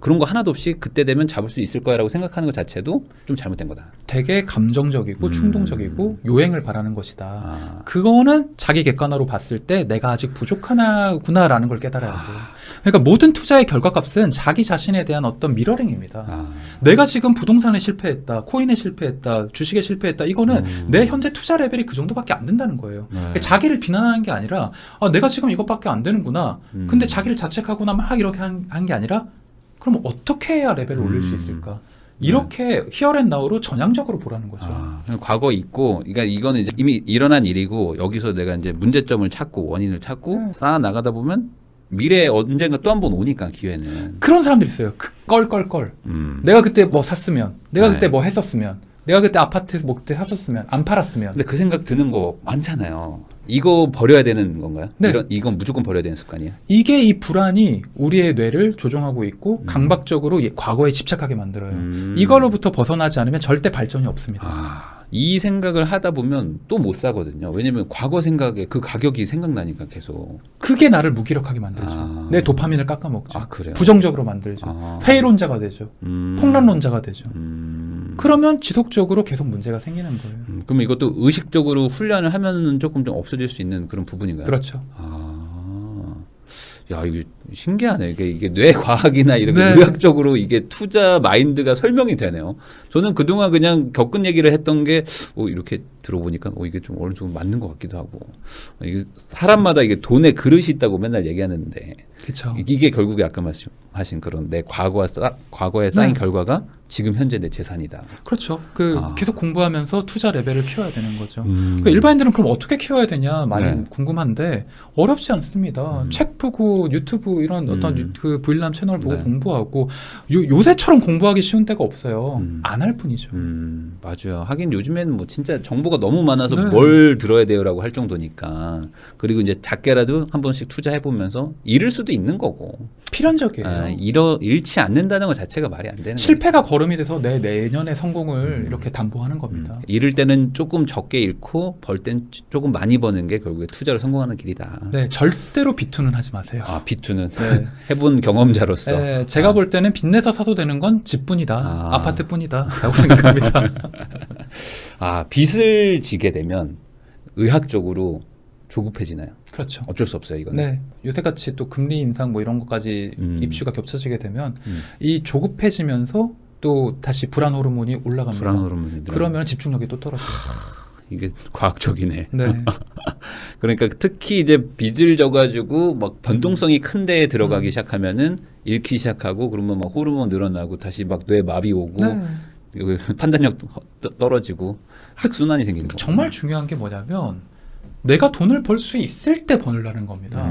그런 거 하나도 없이 그때 되면 잡을 수 있을 거야라고 생각하는 것 자체도 좀 잘못된 거다. 되게 감정적이고 충동적이고 요행을 바라는 것이다. 아. 그거는 자기 객관화로 봤을 때 내가 아직 부족하구나라는 걸 깨달아야 돼요. 그러니까 모든 투자의 결과값은 자기 자신에 대한 어떤 미러링입니다. 아. 내가 지금 부동산에 실패했다, 코인에 실패했다, 주식에 실패했다. 이거는 내 현재 투자 레벨이 그 정도밖에 안 된다는 거예요. 그러니까 자기를 비난하는 게 아니라 내가 지금 이것밖에 안 되는구나. 근데 자기를 자책하거나 막 이렇게 한 게 아니라 그럼 어떻게 해야 레벨을 올릴 수 있을까? 이렇게 히어앤나우로 전향적으로 보라는 거죠. 과거 있고, 그러니까 이거는 이제 이미 일어난 일이고 여기서 내가 이제 문제점을 찾고 원인을 찾고 쌓아 나가다 보면 미래에 언젠가 또 한 번 오니까 기회는. 그런 사람들 있어요. 껄껄껄. 내가 그때 뭐 샀으면, 내가 그때 뭐 했었으면, 내가 그때 아파트 뭐 그때 샀었으면, 안 팔았으면. 근데 그 생각 드는 거 많잖아요. 이거 버려야 되는 건가요? 네. 이건 무조건 버려야 되는 습관이에요? 이게 이 불안이 우리의 뇌를 조종하고 있고 강박적으로 과거에 집착하게 만들어요. 이걸로부터 벗어나지 않으면 절대 발전이 없습니다. 이 생각을 하다 보면 또 못 사거든요. 왜냐면 과거 생각에 그 가격이 생각나니까 계속. 그게 나를 무기력하게 만들죠. 내 도파민을 깎아먹죠. 그래요? 부정적으로 만들죠. 회의론자가 되죠. 폭락론자가 되죠. 그러면 지속적으로 계속 문제가 생기는 거예요. 그럼 이것도 의식적으로 훈련을 하면 조금 좀 없어질 수 있는 그런 부분인가요? 그렇죠. 야, 이게 신기하네. 이게 뇌과학이나 이렇게 네. 의학적으로 이게 투자 마인드가 설명이 되네요. 저는 그동안 그냥 겪은 얘기를 했던 게, 이렇게 들어보니까, 이게 좀 어느 정도 맞는 것 같기도 하고. 이게 사람마다 이게 돈의 그릇이 있다고 맨날 얘기하는데. 그렇죠. 이게 결국에 아까 말씀하신 그런 내 과거에 쌓인 결과가 지금 현재 내 재산이다. 그렇죠. 계속 공부하면서 투자 레벨을 키워야 되는 거죠. 그러니까 일반인들은 그럼 어떻게 키워야 되냐 많이 궁금한데 어렵지 않습니다. 책 보고 유튜브 이런 어떤 그 브이람 채널 보고 공부하고 요새처럼 공부하기 쉬운 때가 없어요. 안 할 뿐이죠. 맞아요. 하긴 요즘에는 뭐 진짜 정보가 너무 많아서 뭘 들어야 돼요라고 할 정도니까. 그리고 이제 작게라도 한 번씩 투자해 보면서 잃을 수도 있는 거고. 필연적이에요. 잃지 않는다는 것 자체가 말이 안 되는 실패가 걸음이 돼서 내 내년의 성공을 이렇게 담보하는 겁니다. 잃을 때는 조금 적게 잃고 벌 땐 조금 많이 버는 게 결국에 투자로 성공하는 길이다. 네, 절대로 비투는 하지 마세요. 비투는 해본 경험자로서. 네, 제가 볼 때는 빚내서 사도 되는 건 집뿐이다, 아파트뿐이다 라고 생각합니다. 빚을 지게 되면 의학적으로 조급해지나요? 그렇죠. 어쩔 수 없어요, 이거는. 네, 요새같이 또 금리 인상 뭐 이런 것까지 입슈가 겹쳐지게 되면 이 조급해지면서 또 다시 불안 호르몬이 올라갑니다. 불안 호르몬이 그러면 집중력이 또 떨어져요. 이게 과학적이네. 네. 그러니까 특히 이제 빚을 져가지고 막 변동성이 큰 데에 들어가기 시작하면은 잃기 시작하고 그러면 막 호르몬 늘어나고 다시 막 뇌 마비 오고 판단력 떨어지고 악순환이 생기는 거예요. 정말 중요한 게 뭐냐면 내가 돈을 벌 수 있을 때 버느라는 겁니다.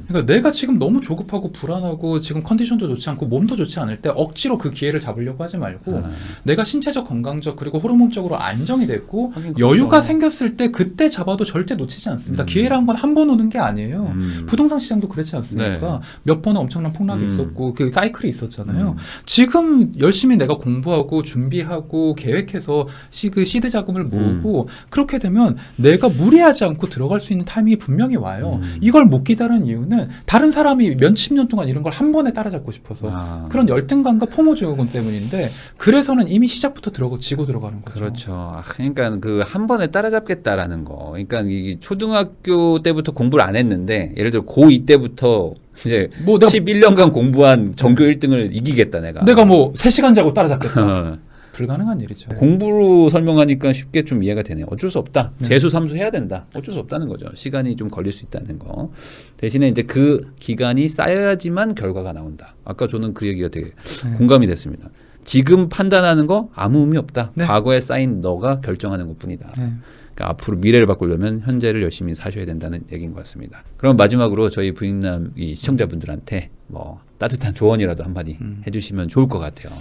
그러니까 내가 지금 너무 조급하고 불안하고 지금 컨디션도 좋지 않고 몸도 좋지 않을 때 억지로 그 기회를 잡으려고 하지 말고 내가 신체적 건강적 그리고 호르몬적으로 안정이 됐고 여유가 생겼을 때 그때 잡아도 절대 놓치지 않습니다. 기회란 건 한 번 오는 게 아니에요. 부동산 시장도 그렇지 않습니까? 몇 번은 엄청난 폭락이 있었고 그 사이클이 있었잖아요. 지금 열심히 내가 공부하고 준비하고 계획해서 시드 자금을 모으고 그렇게 되면 내가 무리하지 않고 들어갈 수 있는 타이밍이 분명히 와요. 이걸 못 기다리는 이유는 다른 사람이 몇십 년 동안 이런 걸 한 번에 따라잡고 싶어서 그런 열등감과 포모 증후군 때문인데 그래서는 이미 시작부터 지고 들어가는 거죠. 그렇죠. 그러니까 그 한 번에 따라잡겠다라는 거. 그러니까 이 초등학교 때부터 공부를 안 했는데 예를 들어 고2 때부터 이제 뭐 내가 11년간 공부한 전교 1등을 이기겠다 내가 뭐 3시간 자고 따라잡겠다. 불가능한 일이죠. 공부로 설명하니까 쉽게 좀 이해가 되네요. 어쩔 수 없다. 재수 삼수 해야 된다. 어쩔 수 없다는 거죠. 시간이 좀 걸릴 수 있다는 거. 대신에 이제 그 기간이 쌓여야지만 결과가 나온다. 아까 저는 그 얘기가 되게 공감이 됐습니다. 지금 판단하는 거 아무 의미 없다. 과거에 쌓인 너가 결정하는 것뿐이다. 그러니까 앞으로 미래를 바꾸려면 현재를 열심히 사셔야 된다는 얘기인 것 같습니다. 그럼 마지막으로 저희 부인남 이 시청자분들한테 뭐 따뜻한 조언이라도 한마디 해주시면 좋을 것 같아요.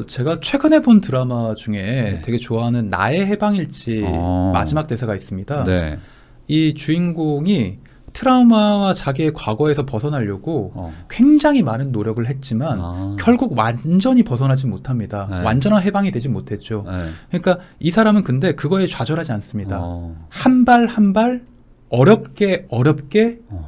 제가 최근에 본 드라마 중에 되게 좋아하는 나의 해방일지 마지막 대사가 있습니다. 이 주인공이 트라우마와 자기의 과거에서 벗어나려고 굉장히 많은 노력을 했지만 결국 완전히 벗어나지 못합니다. 완전한 해방이 되지 못했죠. 그러니까 이 사람은 근데 그거에 좌절하지 않습니다. 한 발 한 발 어렵게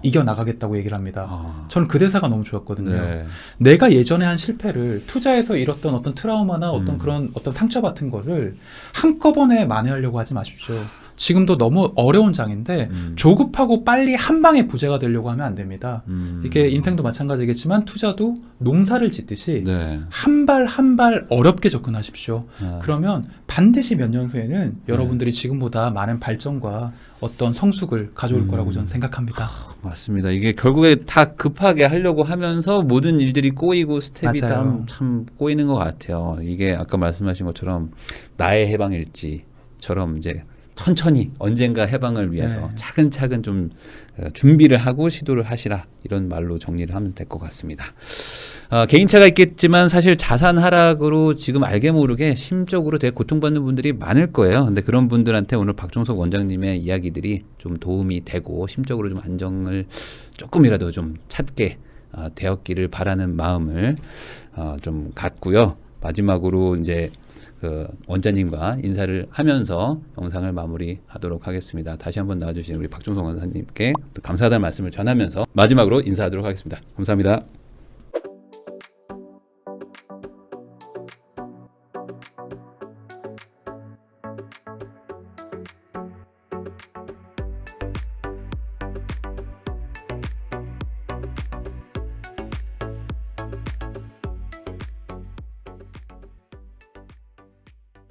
이겨나가겠다고 얘기를 합니다. 저는 그 대사가 너무 좋았거든요. 네. 내가 예전에 한 실패를 투자에서 잃었던 어떤 트라우마나 어떤 그런 어떤 상처 같은 거를 한꺼번에 만회하려고 하지 마십시오. 지금도 너무 어려운 장인데 조급하고 빨리 한 방에 부자가 되려고 하면 안 됩니다. 이게 인생도 마찬가지겠지만 투자도 농사를 짓듯이 네. 한 발 한 발 어렵게 접근하십시오. 그러면 반드시 몇 년 후에는 여러분들이 지금보다 많은 발전과 어떤 성숙을 가져올 거라고 저는 생각합니다. 맞습니다. 이게 결국에 다 급하게 하려고 하면서 모든 일들이 꼬이고 스텝이 맞아요. 참 꼬이는 것 같아요. 이게 아까 말씀하신 것처럼 나의 해방일지처럼 이제 천천히 언젠가 해방을 위해서 네. 차근차근 좀 준비를 하고 시도를 하시라 이런 말로 정리를 하면 될 것 같습니다. 개인차가 있겠지만 사실 자산 하락으로 지금 알게 모르게 심적으로 되게 고통받는 분들이 많을 거예요. 근데 그런 분들한테 오늘 박종석 원장님의 이야기들이 좀 도움이 되고 심적으로 좀 안정을 조금이라도 좀 찾게 되었기를 바라는 마음을 좀 갖고요. 마지막으로 이제 그 원장님과 인사를 하면서 영상을 마무리하도록 하겠습니다. 다시 한번 나와주신 우리 박종석 원장님께 또 감사하다는 말씀을 전하면서 마지막으로 인사하도록 하겠습니다. 감사합니다.